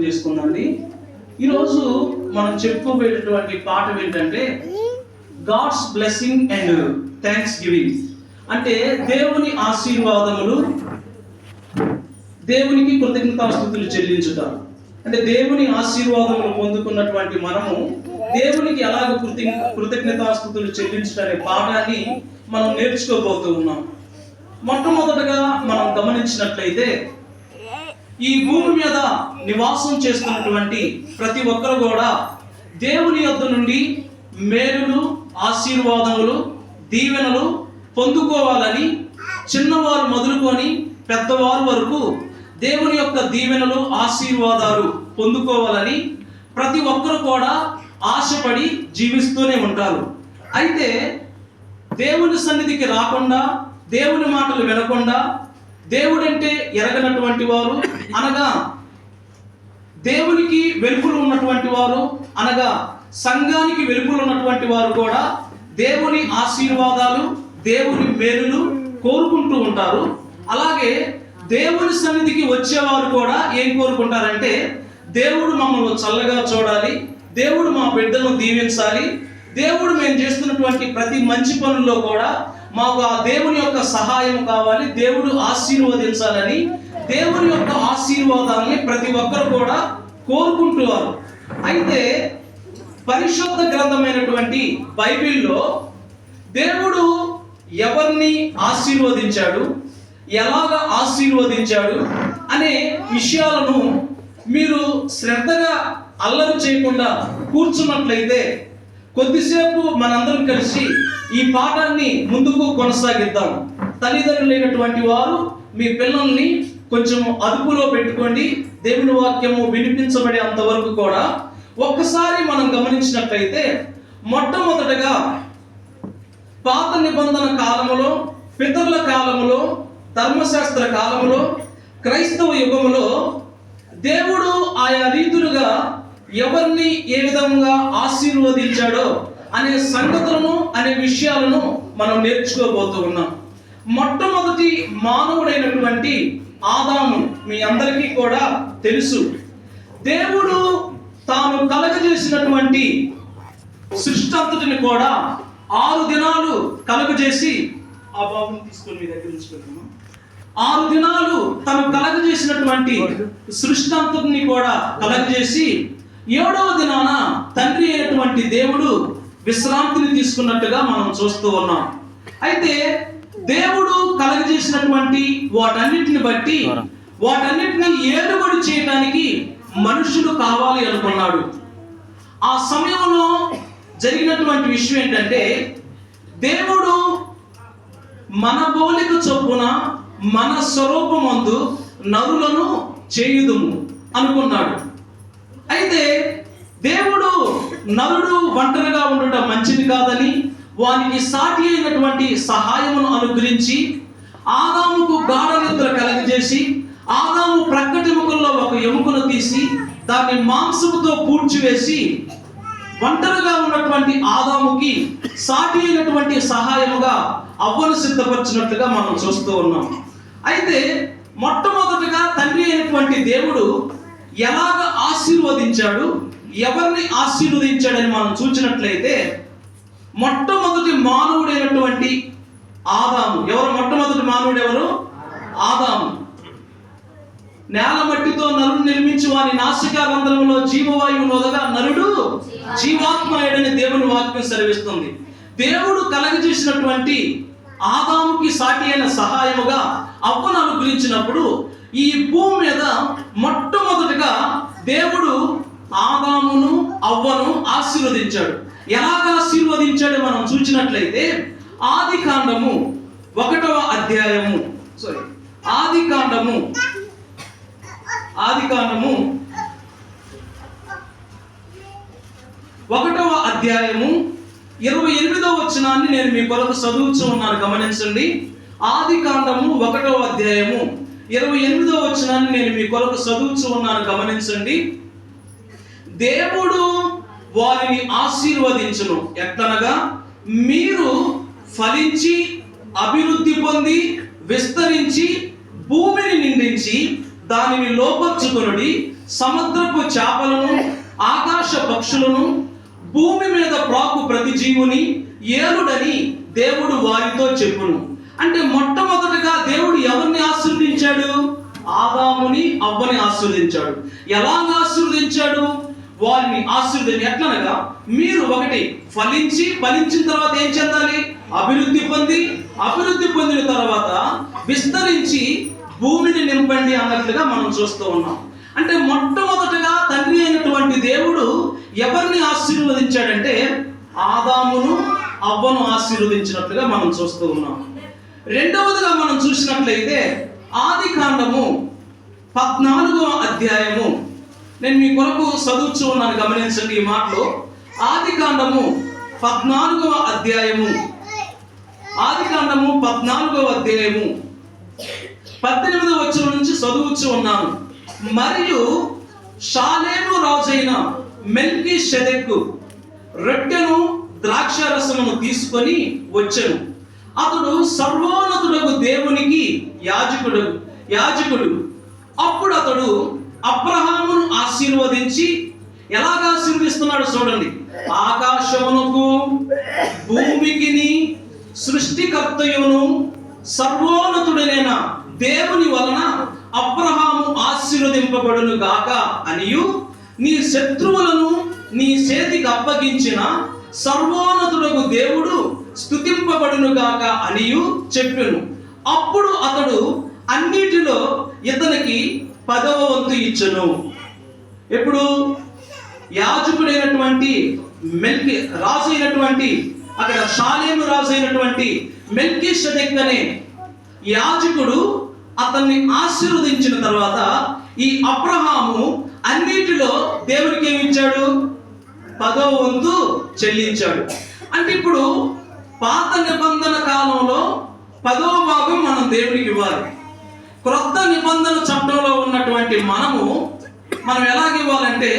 చేసుకుందండి. ఈరోజు మనం చెప్పుకోబోయేటటువంటి పాఠం ఏంటంటే God's blessing and thanksgiving. అంటే దేవుని ఆశీర్వాదములు, దేవునికి కృతజ్ఞతాస్తుతులు చెల్లించుట. అంటే దేవుని ఆశీర్వాదములు పొందుకున్నటువంటి మనము దేవునికి ఎలాగ కృతజ్ఞతాస్తుతులు చెల్లించుట అనే పాఠాన్ని మనం నేర్చుకోబోతూ ఉన్నాం. మొట్టమొదటగా మనం గమనించినట్లయితే ఈ భూమి మీద నివాసం చేస్తున్నటువంటి ప్రతి ఒక్కరు కూడా దేవుని యొద్ద నుండి మేలులు, ఆశీర్వాదములు, దీవెనలు పొందుకోవాలని, చిన్నవారు మొదలుకొని పెద్దవారు వరకు దేవుని యొక్క దీవెనలు, ఆశీర్వాదాలు పొందుకోవాలని ప్రతి ఒక్కరు కూడా ఆశపడి జీవిస్తూనే ఉంటారు. అయితే దేవుని సన్నిధికి రాకుండా, దేవుని మాటలు వినకుండా, దేవుడంటే ఎరగనటువంటి వారు, అనగా దేవునికి వెలుపులు ఉన్నటువంటి వారు, అనగా సంఘానికి వెలుపులు ఉన్నటువంటి వారు కూడా దేవుని ఆశీర్వాదాలు, దేవుని మేలులు కోరుకుంటూ ఉంటారు. అలాగే దేవుని సన్నిధికి వచ్చేవారు కూడా ఏం కోరుకుంటారంటే, దేవుడు మమ్మల్ని చల్లగా చూడాలి, దేవుడు మా బిడ్డలను దీవించాలి, దేవుడు మేము చేస్తున్నటువంటి ప్రతి మంచి పనుల్లో కూడా మాకు ఆ దేవుని యొక్క సహాయం కావాలి, దేవుడు ఆశీర్వదించాలని దేవుని యొక్క ఆశీర్వాదాలని ప్రతి ఒక్కరు కూడా కోరుకుంటున్నారు. అయితే పరిశుద్ధ గ్రంథమైనటువంటి బైబిల్లో దేవుడు ఎవరిని ఆశీర్వదించాడు, ఎలాగ ఆశీర్వదించాడు అనే విషయాలను మీరు శ్రద్ధగా అల్లరి చేయకుండా కూర్చున్నట్లయితే కొద్దిసేపు మనందరం కలిసి ఈ పాఠాన్ని ముందుకు కొనసాగిద్దాం. తల్లిదండ్రులైనటువంటి వారు మీ పిల్లల్ని కొంచెం అదుపులో పెట్టుకోండి. దేవుని వాక్యము వినిపించబడే అంతవరకు కూడా ఒక్కసారి మనం గమనించినట్లయితే, మొట్టమొదటగా పాత నిబంధన కాలములో, పితరుల కాలములో, ధర్మశాస్త్ర కాలములో, క్రైస్తవ యుగములో దేవుడు ఆయా రీతులుగా ఎవరిని ఏ విధంగా ఆశీర్వదించాడో అనే సంగతులను, అనే విషయాలను మనం నేర్చుకోబోతూ ఉన్నాం. మొట్టమొదటి మానవుడైనటువంటి ఆదాము మీ అందరికీ కూడా తెలుసు. దేవుడు తాను కలగజేసినటువంటి సృష్టి అంతటిని కూడా 6 దినాలు కలుగజేసి, ఆ బాబుని తీసుకొని మీ దగ్గర ఉంచుకుంటున్నాను. 6 దినాలు తను కలగజేసినటువంటి సృష్టి అంతటిని కూడా కలగజేసి 7వ దినాన తండ్రి అయినటువంటి దేవుడు విశ్రాంతిని తీసుకున్నట్టుగా మనం చూస్తూ ఉన్నాం. అయితే దేవుడు కలగజేసినటువంటి వాటన్నిటిని బట్టి, వాటన్నిటిని ఏలుబడి చేయడానికి మనుషులు కావాలి అనుకున్నాడు. ఆ సమయంలో జరిగినటువంటి విషయం ఏంటంటే, దేవుడు మన పోలిక చొప్పున మన స్వరూపమందు నరులను చేయుదుము అనుకున్నాడు. అయితే దేవుడు నరుడు ఒంటరిగా ఉండటం మంచిది కాదని, వానికి సాటి అయినటువంటి సహాయమును అనుగ్రహించి ఆదాముకు గాఢ నిద్ర కలగజేసి, ఆదాము ప్రక్కటి ఎముకల్లో ఒక ఎముకను తీసి దాన్ని మాంసముతో పూడ్చివేసి ఒంటరిగా ఉన్నటువంటి ఆదాముకి సాటి అయినటువంటి సహాయముగా అవ్వను సిద్ధపరిచినట్లుగా మనం చూస్తూ ఉన్నాం. అయితే మొట్టమొదటిగా తండ్రి అయినటువంటి దేవుడు ఎలాగ ఆశీర్వదించాడు, ఎవరిని ఆశీర్వదించాడని మనం చూసినట్లయితే, మొట్టమొదటి మానవుడైనటువంటి ఆదాము. ఎవరు మొట్టమొదటి మానవుడు? ఎవరు? ఆదాము. నేల మట్టితో నరుడు నిర్మించి వారి నాసికా రంధ్రములో జీవవాయువు నొదగా నరుడు జీవాత్మయుడని దేవుని వాక్యం సెలవిస్తుంది. దేవుడు కలగజేసినటువంటి ఆదాముకి సాటి అయిన సహాయముగా అవ్వను అనుగ్రహించినప్పుడు ఈ భూమి మీద మొట్టమొదటిగా దేవుడు ఆదామును, అవ్వను ఆశీర్వదించాడు. ఎలాగ ఆశీర్వదించాడు మనం చూసినట్లయితే, ఆది కాండము 1వ అధ్యాయము 28వ వచనాన్ని నేను మీ కొరకు చదువుతూ ఉన్నాను, గమనించండి. ఆది కాండము 1వ అధ్యాయము 28వ వచనాన్ని నేను మీ కొరకు చదువుతూ ఉన్నాను, గమనించండి. దేవుడు వారిని ఆశీర్వదించును ఎట్లనగా, మీరు ఫలించి అభివృద్ధి పొంది విస్తరించి భూమిని నిండించి దానిని లోపర్చుకొనుడి, సముద్రపు చేపలను, ఆకాశ పక్షులను, భూమి మీద ప్రాకు ప్రతి జీవుని ఏలుడని దేవుడు వారితో చెప్పును. అంటే మొట్టమొదటిగా దేవుడు ఎవరిని ఆశీర్వదించాడు? ఆదాముని, అవ్వని ఆశీర్వదించాడు. ఎలాగ ఆశీర్వదించాడు? వారిని ఆశీర్వదించి ఎట్లనగా, మీరు ఒకటి ఫలించి, ఫలించిన తర్వాత ఏం చెందాలి? అభివృద్ధి పొంది, అభివృద్ధి పొందిన తర్వాత విస్తరించి భూమిని నింపండి అన్నట్లుగా మనం చూస్తూ ఉన్నాం. అంటే మొట్టమొదటగా తండ్రి అయినటువంటి దేవుడు ఎవరిని ఆశీర్వదించాడంటే ఆదామును, అవ్వను ఆశీర్వదించినట్లుగా మనం చూస్తూ ఉన్నాం. రెండవదిగా మనం చూసినట్లయితే ఆదికాండము 14వ అధ్యాయము, నేను మీ కొరకు చదువుతూ ఉన్నాను, గమనించండి ఈ మాటలు. ఆదికాండము 14వ అధ్యాయము, ఆదికాండము 14వ అధ్యాయము 18వ వచనం నుంచి చదువుతూ ఉన్నాను. మరియు షాలేము రాజైన మెల్కీషెదెకు రొట్టెను ద్రాక్షారసమును తీసుకొని వచ్చెను. అతడు సర్వోన్నతుడగు దేవునికి యాజకుడు. అప్పుడు అతడు అబ్రహామును ఆశీర్వదించి, ఎలాగ ఆశీర్వదిస్తున్నాడు చూడండి. ఆకాశమునకు భూమికిని సృష్టికర్తయును సర్వోన్నతుడైన దేవుని వలన అబ్రహాము ఆశీర్వదింపబడును గాక అనియు, నీ శత్రువులను నీ చేతికి అప్పగించిన సర్వోన్నతుడగు దేవుడు స్తుతింపబడును గాక అనియు చెప్పెను. అప్పుడు అతడు అన్నిటిలో ఇతనికి 10వ వంతు ఇచ్చెను. ఎప్పుడు? యాజకుడైనటువంటి రాజు అయినటువంటి, అక్కడ షాలేము రాజు అయినటువంటి మెల్కీషెదెక్ అనే యాజకుడు అతన్ని ఆశీర్వదించిన తర్వాత ఈ అబ్రహాము అన్నిటిలో దేవునికి ఏమి ఇచ్చాడు? 10వ వంతు చెల్లించాడు. అంటే ఇప్పుడు పాత నిబంధన కాలంలో 10వ భాగం మనం దేవునికి ఇవ్వాలి. క్రొత్త నిబంధన చట్టంలో ఉన్నటువంటి మనం ఎలాగ ఇవ్వాలంటే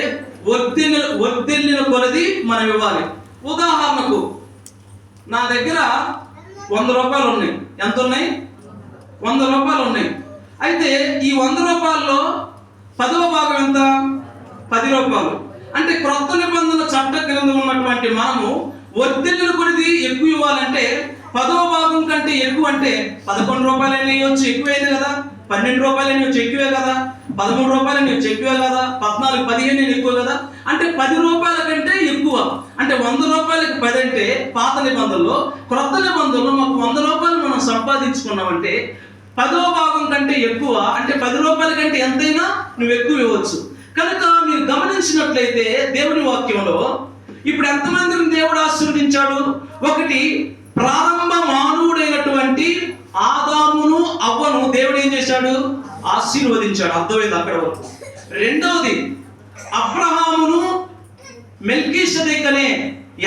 వర్ధిల్లిన కొలది మనం ఇవ్వాలి. ఉదాహరణకు నా దగ్గర 100 రూపాయలు ఉన్నాయి. ఎంత ఉన్నాయి? 100 రూపాయలు ఉన్నాయి. అయితే ఈ 100 రూపాయల్లో 10వ భాగం ఎంత? 10 రూపాయలు. అంటే క్రొత్త నిబంధన చట్ట క్రింద ఉన్నటువంటి వర్ధిల్లిన కొలది ఎక్కువ ఇవ్వాలంటే 10వ భాగం కంటే ఎక్కువ అంటే 11 రూపాయలు ఇవ్వచ్చు, ఎక్కువైంది కదా. 12 రూపాయలు ఇవ్వచ్చు, ఎక్కువే కదా. 13 రూపాయలు ఇవ్వచ్చు, ఎక్కువే కదా. 14, 15 ఎక్కువ కదా. అంటే 10 రూపాయల కంటే ఎక్కువ. అంటే 100 రూపాయలకి 10 అంటే పాత నిబంధనలో. క్రొత్త నిబంధనలో మాకు 100 రూపాయలు మనం సంపాదించుకున్నామంటే 10వ భాగం కంటే ఎక్కువ, అంటే 10 రూపాయల కంటే ఎంతైనా నువ్వు ఎక్కువ ఇవ్వచ్చు. కనుక మీరు గమనించినట్లయితే దేవుని వాక్యంలో ఇప్పుడు ఎంతమందిని దేవుడు ఆశీర్వదించాడు? ఒకటి, ప్రారంభ మానవుడైనటువంటి ఆదామును, అవ్వను దేవుడు ఏం చేశాడు? ఆశీర్వదించాడు. అర్థమైంది అక్కడ వరకు. రెండవది, అబ్రహామును మెల్కీషెదెక్ అనే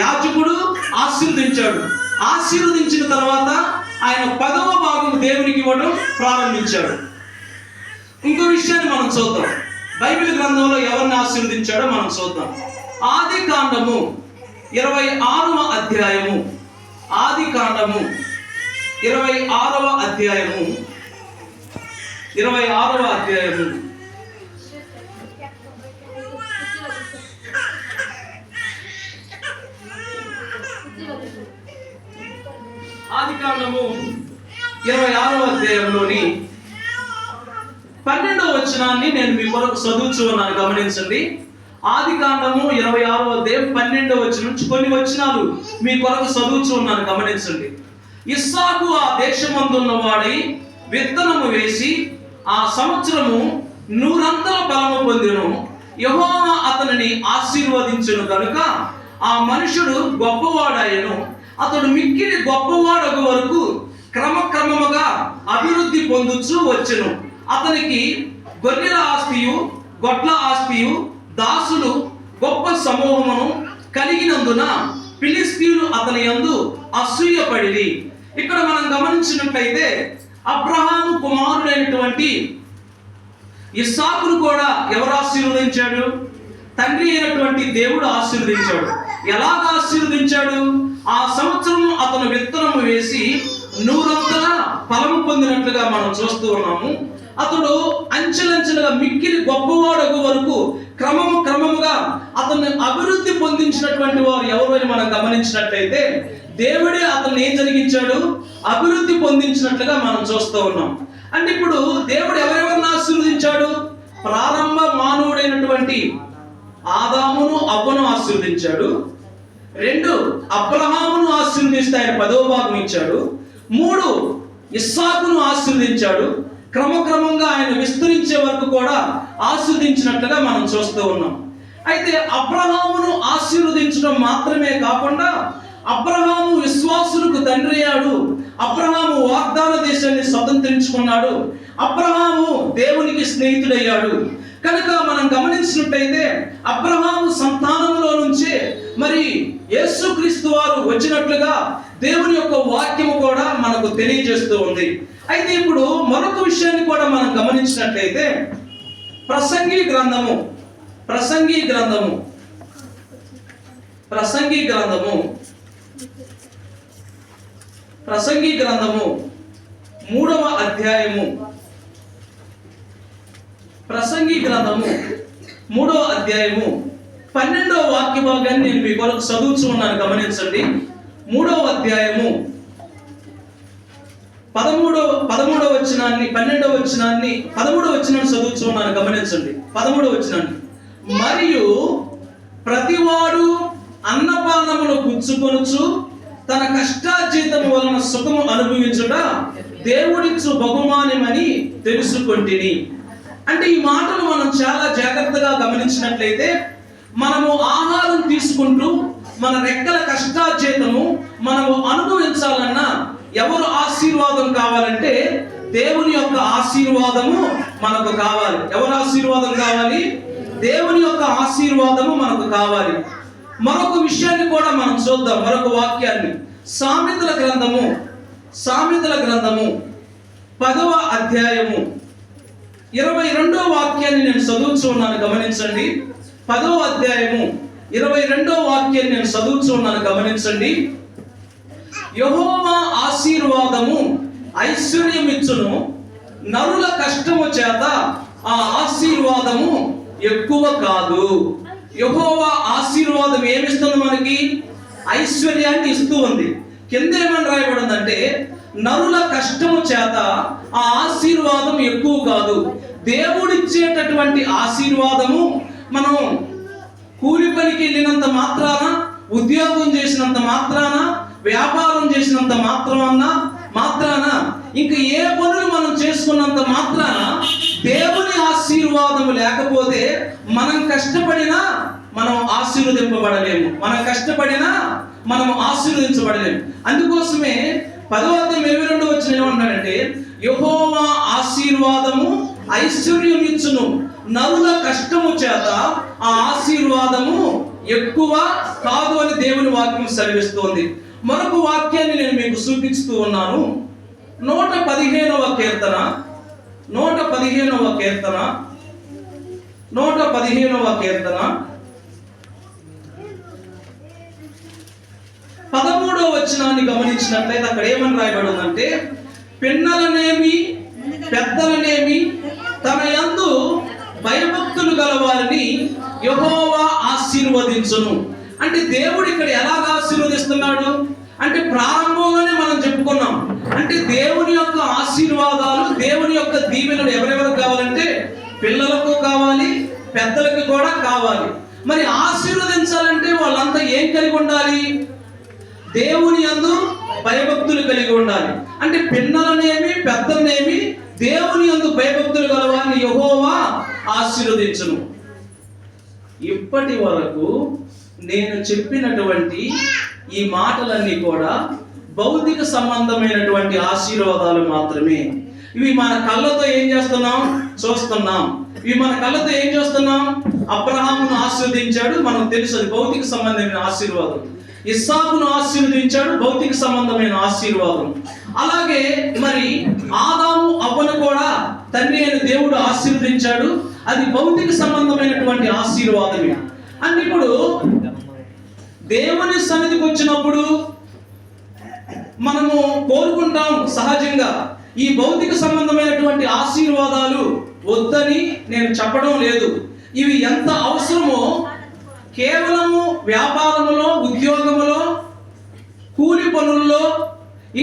యాజకుడు ఆశీర్వదించాడు. ఆశీర్వదించిన తర్వాత ఆయన 10వ భాగం దేవునికి ఇవ్వడం ప్రారంభించాడు. ఇంకో విషయాన్ని మనం చూద్దాం. బైబిల్ గ్రంథంలో ఎవరిని ఆశీర్వదించాడో మనం చూద్దాం. ఆదికాండము 26వ అధ్యాయము, ఆదికాండము 26వ అధ్యాయము, 26వ అధ్యాయము ఆదికాండము 26వ అధ్యాయంలోని 12వ వచనాన్ని నేను మీ కొరకు చదువుతూ ఉన్నాను, గమనించండి. ఆదికాండము 26వ అధ్యాయం 12వ వచనం నుంచి కొన్ని వచనాలు మీ కొరకు చదువుతూ ఉన్నాను, గమనించండి. ఇస్సాకు ఆ దేశమందున్న వాడై విత్తనము వేసి ఆ సంవత్సరము 100 ఫలము పొందెను. యెహోవా అతనిని ఆశీర్వదించెను కనుక ఆ మనుషుడు గొప్పవాడాయను. అతడు మిక్కిలి గొప్పవాడగు వరకు క్రమక్రమముగా అభివృద్ధి పొందుచూ వచ్చెను. అతనికి గొర్రెల ఆస్తియు, గొడ్ల ఆస్తియు, దాసులు గొప్ప సమూహమును కలిగినందున ఫిలిష్తీయులు అతని యందు అసూయపడిరి. ఇక్కడ మనం గమనించినట్లయితే అబ్రహాము కుమారుడైనటువంటి ఇస్సాకును కూడా ఎవరు ఆశీర్వదించాడు? తండ్రి అయినటువంటి దేవుడు ఆశీర్వదించాడు. ఎలాగ ఆశీర్వదించాడు? ఆ సంవత్సరం అతను విత్తనము వేసి 100 ఫలము పొందినట్లుగా మనం చూస్తూ ఉన్నాము. అతడు అంచెలంచెలుగా మిక్కిలి గొప్పవాడగు వరకు క్రమముగా అతన్ని అభివృద్ధి పొందించినటువంటి వారు ఎవరు అని మనం గమనించినట్లయితే దేవుడే అతన్ని ఏం జరిగించాడు? అభివృద్ధి పొందించినట్లుగా మనం చూస్తూ ఉన్నాం. అంటే ఇప్పుడు దేవుడు ఎవరెవరిని ఆశీర్వదించాడు? ప్రారంభ మానవుడైనటువంటి ఆదామును అవ్వను ఆశీర్వదించాడు. 2 అబ్రహామును ఆశీర్వదిస్తే ఆయన 10వ భాగం ఇచ్చాడు. 3 ఇస్సాకును ఆశీర్వదించాడు. క్రమక్రమంగా ఆయన విస్తరించే వరకు కూడా ఆశీర్వదించినట్లుగా మనం చూస్తూ ఉన్నాం. అయితే అబ్రహామును ఆశీర్వదించడం మాత్రమే కాకుండా అబ్రహాము విశ్వాసులకు తండ్రి అయ్యాడు. అబ్రహాము వాగ్దాన దేశాన్ని స్వతంత్రించుకున్నాడు. అబ్రహాము దేవునికి స్నేహితుడయ్యాడు. కనుక మనం గమనించినట్టయితే అబ్రహాము సంతానంలో నుంచే మరి యేసుక్రీస్తు వారు వచ్చినట్లుగా దేవుని యొక్క వాక్యము కూడా మనకు తెలియజేస్తూ ఉంది. అయితే ఇప్పుడు మరొక విషయాన్ని కూడా మనం గమనించినట్లయితే ప్రసంగి గ్రంథము 3వ అధ్యాయము 12వ వాక్య భాగాన్ని నేను మీ కొరకు చదువుతూ ఉన్నాను, గమనించండి. 3వ అధ్యాయము 13వ వచనాన్ని 12వ వచనాన్ని 13వ వచనాన్ని చదువుతూ ఉన్నాను, గమనించండి. 13వ వచనాన్ని, మరియు ప్రతివాడు అన్నపానములు పుచ్చుకొనుచు తన కష్టార్జితము వలన సుఖము అనుభవించుట దేవుడిచ్చు బహుమానమని తెలుసుకొంటిని. అంటే ఈ మాటలు మనం చాలా జాగ్రత్తగా గమనించినట్లయితే మనము ఆహారం తీసుకుంటూ మన రెక్కల కష్టార్జితము మనము అనుభవించాలన్నా ఎవరు ఆశీర్వాదం కావాలంటే దేవుని యొక్క ఆశీర్వాదము మనకు కావాలి. ఎవరు ఆశీర్వాదం కావాలి? దేవుని యొక్క ఆశీర్వాదము మనకు కావాలి. మరొక విషయాన్ని కూడా మనం చూద్దాం, మరొక వాక్యాన్ని. సామెతల గ్రంథము 10వ అధ్యాయము 22వ వాక్యాన్ని నేను చదువుతూ ఉన్నాను, గమనించండి. 10వ అధ్యాయము 22వ వాక్యాన్ని నేను చదువుతూ ఉన్నాను, గమనించండి. యెహోవా ఆశీర్వాదము ఐశ్వర్యమిచ్చును, నరుల కష్టము చేత ఆ ఆశీర్వాదము ఎక్కువ కాదు. యెహోవా ఆశీర్వాదం ఏమిస్తుంది? మనకి ఐశ్వర్యాన్ని ఇస్తూ ఉంది. కింద ఏమని రాయబడిందంటే నరుల కష్టము చేత ఆ ఆశీర్వాదం ఎక్కువ కాదు. దేవుడిచ్చేటటువంటి ఆశీర్వాదము మనం కూలి పనికి వెళ్ళినంత మాత్రాన, ఉద్యోగం చేసినంత మాత్రాన, వ్యాపారం చేసినంత మాత్రాన ఇంకా ఏ పనులు మనం చేసుకున్నంత మాత్రాన దేవుని ఆశీర్వాదము లేకపోతే మనం కష్టపడినా మనం ఆశీర్వదింపబడలేము. మనం కష్టపడినా మనం ఆశీర్వదించబడలేము. అందుకోసమే 10వ అధ్యాయం 22వ వచనం ఏమంటాడంటే యెహోవా ఆశీర్వాదము ఐశ్వర్యం ఇచ్చును, నరుల కష్టము చేత ఆ ఆశీర్వాదము ఎక్కువ కాదు అని దేవుని వాక్యం సెలవిస్తోంది. మరొక వాక్యాన్ని నేను మీకు చూపిస్తూ ఉన్నాను. 115వ కీర్తన 13వ వచనాన్ని గమనించినట్లయితే అక్కడ ఏమని రాయబడి ఉందంటే పిన్నలనేమి పెద్దలనేమి తన యందు భయభక్తులు గలవారిని యెహోవా ఆశీర్వదించును. అంటే దేవుడు ఇక్కడ ఎలాగ ఆశీర్వదిస్తున్నాడు అంటే ప్రారంభంలోనే మనం చెప్పుకున్నాం. అంటే దేవుని యొక్క ఆశీర్వాదాలు, దేవుని యొక్క దీవెనలు ఎవరెవరికి కావాలంటే పిల్లలకు కావాలి, పెద్దలకు కూడా కావాలి. మరి ఆశీర్వదించాలంటే వాళ్ళంతా ఏం కలిగి ఉండాలి? దేవుని యందు భయభక్తులు కలిగి ఉండాలి. అంటే పిన్నలనేమి పెద్దలనేమి దేవుని యందు భయభక్తులు గలవారిని యెహోవా ఆశీర్వదించును. ఇప్పటి వరకు నేను చెప్పినటువంటి ఈ మాటలన్నీ కూడా భౌతిక సంబంధమైనటువంటి ఆశీర్వాదాలు మాత్రమే. ఇవి మన కళ్ళతో ఏం చేస్తున్నాం? చూస్తున్నాం. ఇవి మన కళ్ళతో ఏం చేస్తున్నాం? అబ్రహామును ఆశీర్వదించాడు, మనం తెలుసు, అది భౌతిక సంబంధమైన ఆశీర్వాదం. ఇస్సాకును ఆశీర్వదించాడు, భౌతిక సంబంధమైన ఆశీర్వాదం. అలాగే మరి ఆదాము అవ్వను కూడా తండ్రి అయిన దేవుడు ఆశీర్వదించాడు, అది భౌతిక సంబంధమైనటువంటి ఆశీర్వాదమే. అంటే ఇప్పుడు దేవుని సన్నిధికి వచ్చినప్పుడు మనము కోరుకుంటాం సహజంగా ఈ భౌతిక సంబంధమైనటువంటి ఆశీర్వాదాలు వద్దని నేను చెప్పడం లేదు. ఇవి ఎంత అవసరమో కేవలము వ్యాపారములో, ఉద్యోగములో, కూలి పనుల్లో,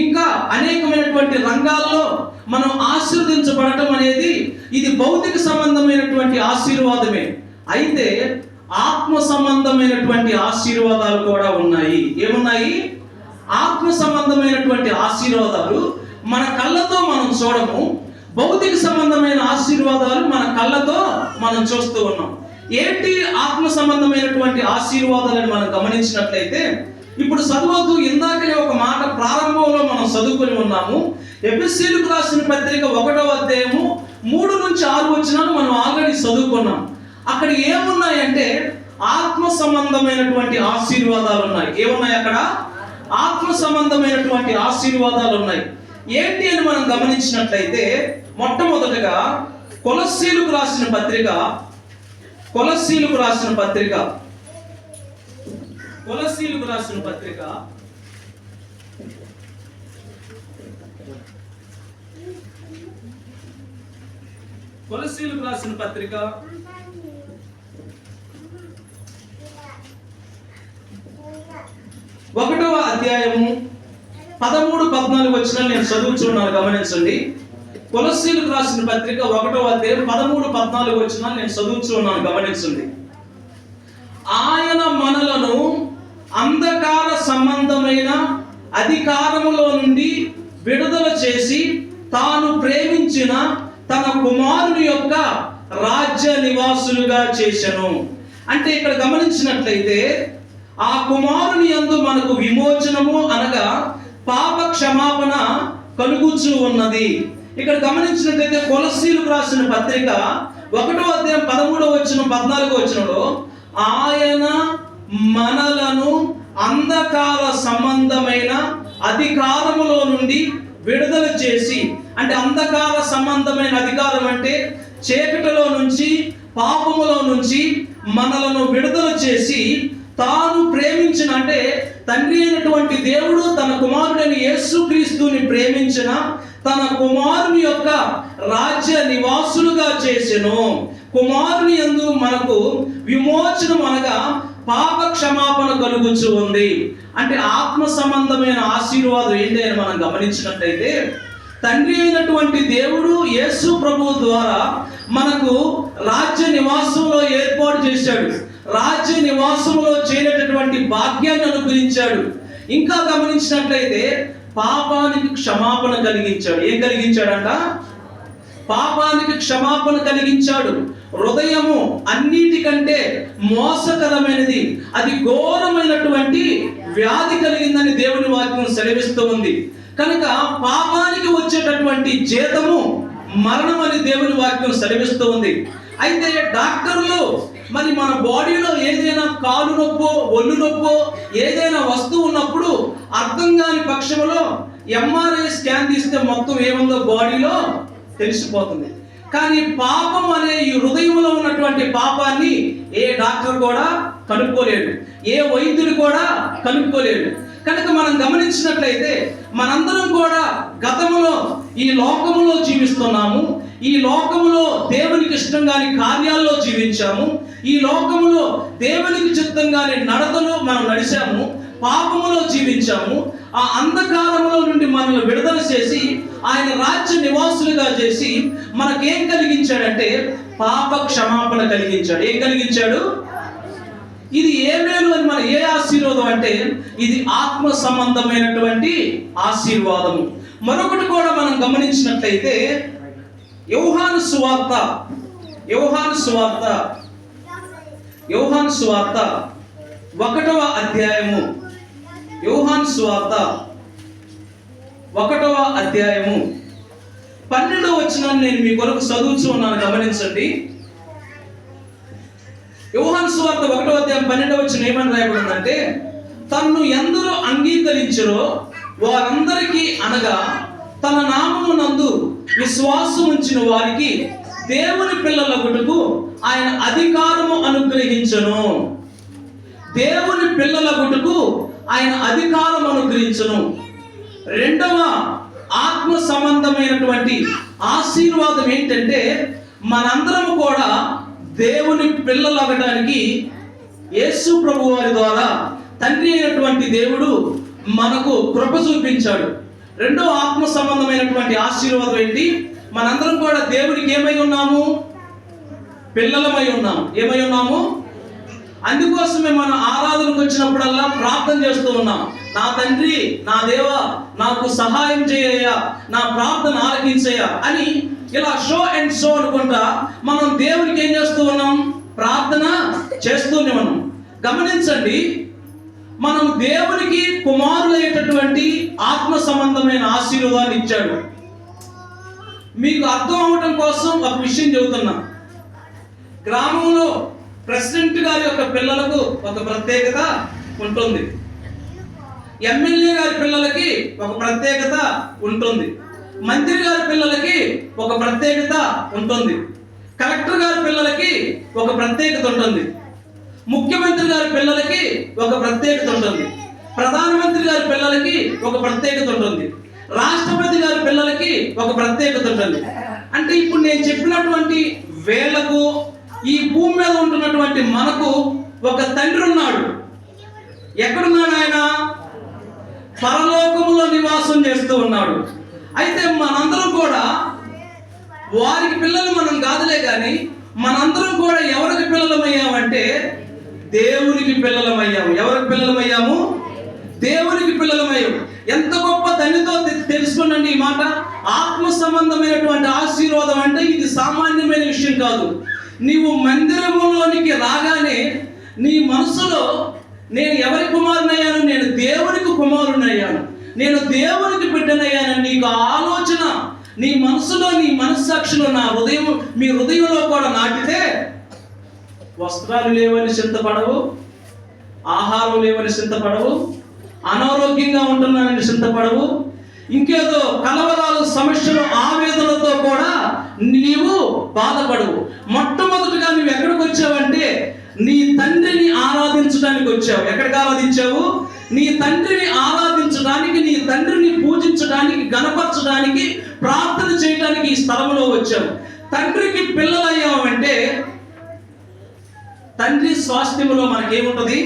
ఇంకా అనేకమైనటువంటి రంగాల్లో మనం ఆశీర్వదించబడటం అనేది ఇది భౌతిక సంబంధమైనటువంటి ఆశీర్వాదమే. అయితే ఆత్మ సంబంధమైనటువంటి ఆశీర్వాదాలు కూడా ఉన్నాయి. ఏమున్నాయి? ఆత్మ సంబంధమైనటువంటి ఆశీర్వాదాలు మన కళ్ళతో మనం చూడము, భౌతిక సంబంధమైన ఆశీర్వాదాలు మన కళ్ళతో మనం చూస్తూ ఉన్నాం. ఏంటి ఆత్మ సంబంధమైనటువంటి ఆశీర్వాదాలను మనం గమనించినట్లయితే, ఇప్పుడు చదవద్దు, ఇందాకనే ఒక మాట ప్రారంభంలో మనం చదువుకొని ఉన్నాము. ఎఫెసీయులకు రాసిన పత్రిక 1వ అధ్యాయము 3 నుంచి 6 వచనాలు మనం ఆల్రెడీ చదువుకున్నాం. అక్కడ ఏమున్నాయంటే ఆత్మ సంబంధమైనటువంటి ఆశీర్వాదాలు ఉన్నాయి. ఏమున్నాయి అక్కడ? ఆత్మ సంబంధమైనటువంటి ఆశీర్వాదాలు ఉన్నాయి. ఏంటి అని మనం గమనించినట్లయితే, మొట్టమొదటగా కొలస్సీయులకు రాసిన పత్రిక 1వ అధ్యాయము 13-14 వచనాలు నేను చదువుతున్నాను, గమనించండి. కొలస్సీయులకు రాసిన పత్రిక 1వ అధ్యాయం 13-14 వచనాలు నేను చదువుతున్నాను, గమనించండి. ఆయన మనలను అంధకార సంబంధమైన అధికారములో నుండి విడుదల చేసి తాను ప్రేమించిన తన కుమారుని యొక్క రాజ్య నివాసులుగా చేసెను. అంటే ఇక్కడ గమనించినట్లయితే ఆ కుమారుని యందు మనకు విమోచనము అనగా పాప క్షమాపణ కలుగుచూ ఉన్నది. ఇక్కడ గమనించినట్లయితే కొలస్సీయులకు రాసిన పత్రిక 1వ అధ్యాయం 13వ వచనం 14వ వచనంలో ఆయన మనలను అంధకార సంబంధమైన అధికారములో నుండి విడుదల చేసి, అంటే అంధకార సంబంధమైన అధికారం అంటే చీకటిలో నుంచి, పాపములో నుంచి మనలను విడుదల చేసి తాను ప్రేమించిన, అంటే తండ్రి అయినటువంటి దేవుడు తన కుమారుడైన యేసుక్రీస్తుని ప్రేమించిన తన కుమారుని యొక్క రాజ్య నివాసులుగా చేసెను. కుమారుని యందు మనకు విమోచనం అనగా పాప క్షమాపణ కలుగుచూ ఉంది. అంటే ఆత్మ సంబంధమైన ఆశీర్వాదం ఏంటి అని మనం గమనించినట్లయితే, తండ్రి అయినటువంటి దేవుడు యేసు ప్రభువు ద్వారా మనకు రాజ్య నివాసంలో ఏర్పాటు చేశాడు. రాజ్య నివాసంలో చేరేటటువంటి భాగ్యాన్ని అనుగ్రహించాడు. ఇంకా గమనించినట్లయితే పాపానికి క్షమాపణ కలిగించాడు. ఏం కలిగించాడంట? పాపానికి క్షమాపణ కలిగించాడు. హృదయము అన్నిటికంటే మోసకరమైనది, అది ఘోరమైనటువంటి వ్యాధి కలిగిందని దేవుని వాక్యం సెలవిస్తూ ఉంది. కనుక పాపానికి వచ్చేటటువంటి జీతము మరణం అని దేవుని వాక్యం సెలవిస్తూ ఉంది. అయితే డాక్టర్లు మరి మన బాడీలో ఏదైనా కాలు నొప్పో, ఒళ్ళు నొప్పో, ఏదైనా వస్తువు ఉన్నప్పుడు అర్థం కాని పక్షంలో ఎంఆర్ఐ స్కాన్ తీస్తే మొత్తం ఏముందో బాడీలో తెలిసిపోతుంది. కానీ పాపం అనే ఈ హృదయంలో ఉన్నటువంటి పాపాన్ని ఏ డాక్టర్ కూడా కనుక్కోలేడు, ఏ వైద్యుడు కూడా కనుక్కోలేడు. కనుక మనం గమనించినట్లయితే మనందరం కూడా గతంలో ఈ లోకములో జీవిస్తున్నాము. ఈ లోకములో దేవునికి ఇష్టం కాని కార్యాల్లో జీవించాము. ఈ లోకములో దేవునికి చిత్తం కాని నడతలో మనం నడిచాము, పాపములో జీవించాము. ఆ అంధకారములో నుండి మనల్ని విడుదల చేసి ఆయన రాజ్య నివాసులుగా చేసి మనకేం కలిగించాడంటే పాప క్షమాపణ కలిగించాడు. ఏం కలిగించాడు? ఇది ఏ మేలు అని మన ఏ ఆశీర్వాదం అంటే ఇది ఆత్మ సంబంధమైనటువంటి ఆశీర్వాదము. మరొకటి కూడా మనం గమనించినట్లయితే యోహాను సువార్త 1వ అధ్యాయము 12వ వచనాన్ని నేను మీ కొరకు చదువుతూ ఉన్నాను, గమనించండి. యోహాను సువార్త 1వ అధ్యాయం 12వ వచనం ఏమని రాయబడిందంటే, తన్ను ఎందరూ అంగీకరించరో వారందరికీ అనగా తన నామమునందు విశ్వాసం ఉంచిన వారికి దేవుని పిల్లలగుటకు ఆయన అధికారము అనుగ్రహించును. దేవుని పిల్లలగుటకు ఆయన అధికారం అనుగ్రహించును. రెండవ ఆత్మ సంబంధమైనటువంటి ఆశీర్వాదం ఏంటంటే మనందరం కూడా దేవుని పిల్లలు అవ్వడానికి యేసు ప్రభు వారి ద్వారా తండ్రి అయినటువంటి దేవుడు మనకు కృప చూపించాడు. రెండో ఆత్మ సంబంధమైనటువంటి ఆశీర్వాదం ఏంటి? మనందరం కూడా దేవునికి ఏమై ఉన్నాము? పిల్లలమై ఉన్నాము. ఏమై ఉన్నాము? అందుకోసమే మనం ఆరాధనకు వచ్చినప్పుడల్లా ప్రార్థన చేస్తూ ఉన్నాం. నా తండ్రి, నా దేవ, నాకు సహాయం చేయయ్యా, నా ప్రార్థన ఆలకించయ్యా అని ఇలా షో అండ్ షో అనుకుంటా మనం దేవునికి ఏం చేస్తూ ఉన్నాం? ప్రార్థన చేస్తూనే ఉన్నాం. గమనించండి, మనం దేవునికి కుమారులైనటువంటి ఆత్మ సంబంధమైన ఆశీర్వాదాన్ని ఇచ్చాడు. మీకు అర్థం అవటం కోసం ఒక విషయం చెబుతున్నా. గ్రామంలో ప్రెసిడెంట్ గారి యొక్క పిల్లలకు ఒక ప్రత్యేకత ఉంటుంది. ఎమ్మెల్యే గారి పిల్లలకి ఒక ప్రత్యేకత ఉంటుంది. మంత్రి గారి పిల్లలకి ఒక ప్రత్యేకత ఉంటుంది. కలెక్టర్ గారి పిల్లలకి ఒక ప్రత్యేకత ఉంటుంది. ముఖ్యమంత్రి గారి పిల్లలకి ఒక ప్రత్యేకత ఉంటుంది. ప్రధానమంత్రి గారి పిల్లలకి ఒక ప్రత్యేకత ఉంటుంది. రాష్ట్రపతి గారి పిల్లలకి ఒక ప్రత్యేకత ఉంటుంది. అంటే ఇప్పుడు నేను చెప్పినటువంటి వేలకు ఈ భూమి మీద ఉంటున్నటువంటి మనకు ఒక తండ్రి ఉన్నాడు. ఎక్కడున్నాడు ఆయన? పరలోకములో నివాసం చేస్తూ ఉన్నాడు. అయితే మనందరం కూడా వారికి పిల్లలు మనం కాదులే కానీ మనందరం కూడా ఎవరికి పిల్లలమయ్యామంటే దేవునికి పిల్లలమయ్యాము. ఎవరికి పిల్లలమయ్యాము? దేవునికి పిల్లలమయ్యాము. ఎంత గొప్ప ధన్యతో తెలుసుకోండి ఈ మాట. ఆత్మ సంబంధమైనటువంటి ఆశీర్వాదం అంటే ఇది సామాన్యమైన విషయం కాదు. నీవు మందిరములోనికి రాగానే నీ మనసులో నేను ఎవరి కుమారునయ్యాను? నేను దేవునికి కుమారునయ్యాను, నేను దేవునికి బిడ్డనయ్యాను. నీకు ఆలోచన నీ మనసులో, నీ మనస్సాక్షిలో, నా హృదయం, మీ హృదయంలో కూడా నాటితే వస్త్రాలు లేవని చింతపడవు, ఆహారం లేవని చింతపడవు, అనారోగ్యంగా ఉంటున్నానని చింతపడవు, ఇంకేదో కలవరాలు, సమస్యలు, ఆవేదనలతో కూడా నీవు బాధపడవు. మొట్టమొదటిగా నువ్వు ఎక్కడికి వచ్చావంటే నీ తండ్రిని ఆరాధించడానికి వచ్చావు. ఎక్కడికి ఆరాధించావు? నీ తండ్రిని ఆరాధించడానికి, నీ తండ్రిని పూజించడానికి, గణపరచడానికి, ప్రార్థన చేయడానికి ఈ స్థలంలో వచ్చావు. తండ్రికి పిల్లలయ్యావంటే తండ్రి స్వాస్థ్యంలో మనకేముంటది?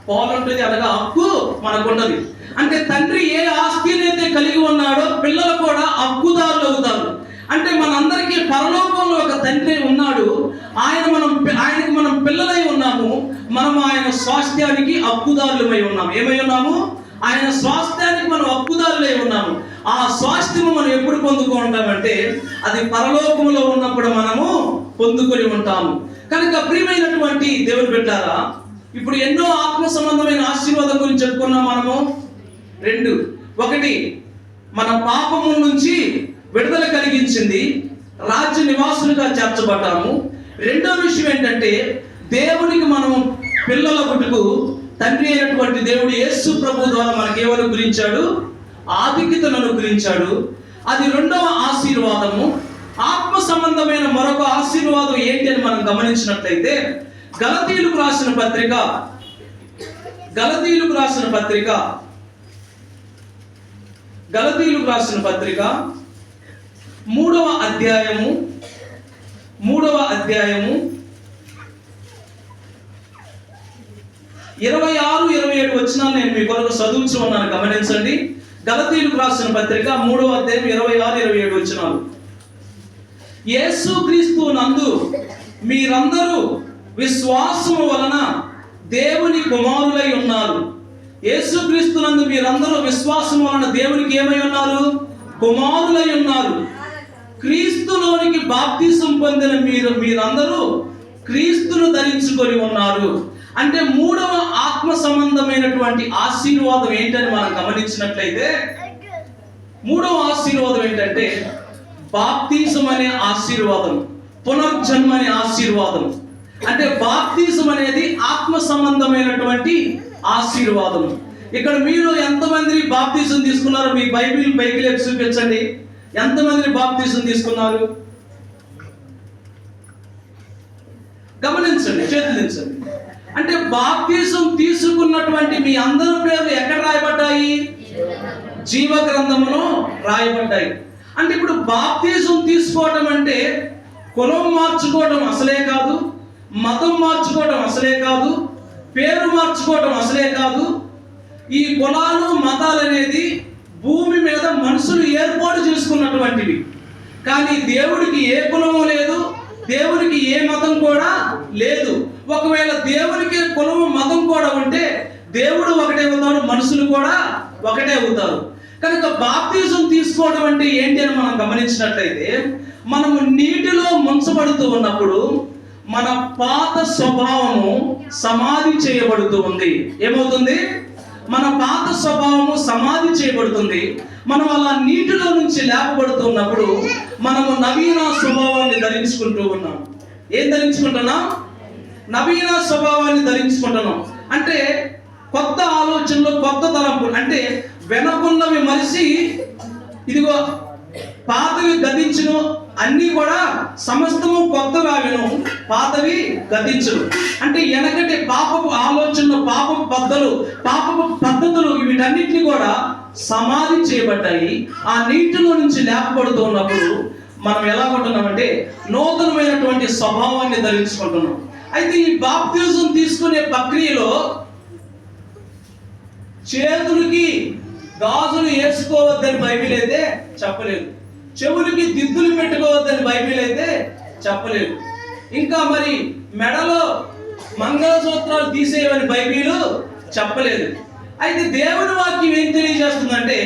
పాలుంటుంది, అనగా హక్కు మనకుంటది. అంటే తండ్రి ఏ ఆస్తినైతే కలిగి ఉన్నాడో పిల్లలు కూడా హక్కుదారులు అవుతారు. అంటే మనందరికీ పరలోకంలో ఒక తండ్రి ఉన్నాడు. ఆయనకు మనం పిల్లలై ఉన్నాము. మనం ఆయన స్వాస్థ్యానికి హక్కుదారులమై ఉన్నాము. ఏమై ఉన్నాము? ఆయన స్వాస్థ్యానికి మనం హక్కుదారులై ఉన్నాము. ఆ స్వాస్థ్యము మనం ఎప్పుడు పొందుకుంటామంటే అది పరలోకములో ఉన్నప్పుడు మనము పొందుకొని ఉంటాము. కనుక ప్రియమైనటువంటి దేవుని బిడ్డలారా, ఇప్పుడు ఎన్నో ఆత్మ సంబంధమైన ఆశీర్వాదం గురించి చెప్పుకున్నాం మనము. రెండు, ఒకటి మన పాపము నుంచి విడుదల కలిగించింది, రాజ్య నివాసులుగా చేర్చబడ్డాము. రెండో విషయం ఏంటంటే దేవునికి మనము పిల్లల పుట్టుకు తండ్రి అయినటువంటి దేవుడు యేసు ప్రభు ద్వారా మనకేమని అనుగ్రహించాడు? ఆధిక్యతను అనుగ్రహించాడు. అది రెండవ ఆశీర్వాదము. ఆత్మ సంబంధమైన మరొక ఆశీర్వాదం ఏంటి అని మనం గమనించినట్లయితే గలతీయులకు రాసిన పత్రిక 3వ అధ్యాయము 26-27 వచనాలు నేను మీ కొరకు చదువుతూ ఉన్నాను. గమనించండి. గలతీయులకు రాసిన పత్రిక 3వ అధ్యాయం 26-27 వచనాలు. యేసుక్రీస్తు నందు మీరందరూ విశ్వాసము వలన దేవుని కుమారులై ఉన్నారు. యేసుక్రీస్తు నందు మీరందరూ విశ్వాసం వలన దేవునికి ఏమై ఉన్నారు? కుమారులై ఉన్నారు. క్రీస్తులోనికి బాప్తిసం పొందిన మీరందరూ క్రీస్తును ధరించుకొని ఉన్నారు. అంటే మూడవ ఆత్మ సంబంధమైనటువంటి ఆశీర్వాదం ఏంటని మనం గమనించినట్లయితే మూడవ ఆశీర్వాదం ఏంటంటే బాప్తిసం అనే ఆశీర్వాదం, పునర్జన్మ అనే ఆశీర్వాదం. అంటే బాప్తిసం అనేది ఆత్మ సంబంధమైనటువంటి ఆశీర్వాదం. ఇక్కడ మీరు ఎంతమంది బాప్తిసం తీసుకున్నారో మీ బైబిల్ పైకి లేపి చూపించండి. ఎంతమంది బాప్తిసం తీసుకున్నారు? గమనించండి, చేతులించండి. అంటే బాప్తిసం తీసుకున్నటువంటి మీ అందరి పేర్లు ఎక్కడ రాయబడ్డాయి? జీవ గ్రంథములో రాయబడ్డాయి. అంటే ఇప్పుడు బాప్తిజం తీసుకోవడం అంటే కులం మార్చుకోవడం అసలే కాదు, మతం మార్చుకోవడం అసలే కాదు, పేరు మార్చుకోవడం అసలే కాదు. ఈ కులాలు మతాలు అనేది భూమి మీద మనుషులు ఏర్పాటు చేసుకున్నటువంటివి. కానీ దేవుడికి ఏ కులము లేదు, దేవునికి ఏ మతం కూడా లేదు. ఒకవేళ దేవునికి కులము మతం కూడా ఉంటే దేవుడు ఒకటే అవుతాడు, మనుషులు కూడా ఒకటే అవుతారు. కనుక బాప్తిజం తీసుకోవడం అంటే ఏంటి అని మనం గమనించినట్లయితే, మనము నీటిలో ముంచబడుతూ ఉన్నప్పుడు మన పాత స్వభావము సమాధి చేయబడుతూ ఉంది. ఏమవుతుంది? మన పాత స్వభావము సమాధి చేయబడుతుంది. మనం అలా నీటిలో నుంచి లేపబడుతున్నప్పుడు మనము నవీన స్వభావాన్ని ధరించుకుంటూ ఉన్నాం. ఏం ధరించుకుంటున్నాం? నవీన స్వభావాన్ని ధరించుకుంటున్నాం. అంటే కొత్త ఆలోచనలు, కొత్త తలంపు. అంటే వెనకున్నవి మరిచి ఇదిగో పాతవి గతించును, అన్నీ కూడా సమస్తము కొత్తగా విను, పాతవి గతించును. అంటే వెనకటి పాపపు ఆలోచనలు, పాపపు పద్ధతులు వీటన్నిటిని కూడా సమాధి చేయబడ్డాయి. ఆ నీటిలో నుంచి లేపబడుతూ ఉన్నప్పుడు మనం ఎలా ఉంటున్నామంటే నూతనమైనటువంటి స్వభావాన్ని ధరించుకుంటున్నాం. అయితే ఈ బాప్తిజం తీసుకునే ప్రక్రియలో చేతులకి గాజులు వేసుకోవద్దని బైబిల్ అయితే చెప్పలేదు, చెవులకి దిద్దులు పెట్టుకోవద్దని బైబిల్ అయితే చెప్పలేదు, ఇంకా మరి మెడలో మంగళసూత్రాలు తీసేయమని బైబిల్ చెప్పలేదు. అయితే దేవుని వాక్యం ఏం తెలియజేస్తుందంటే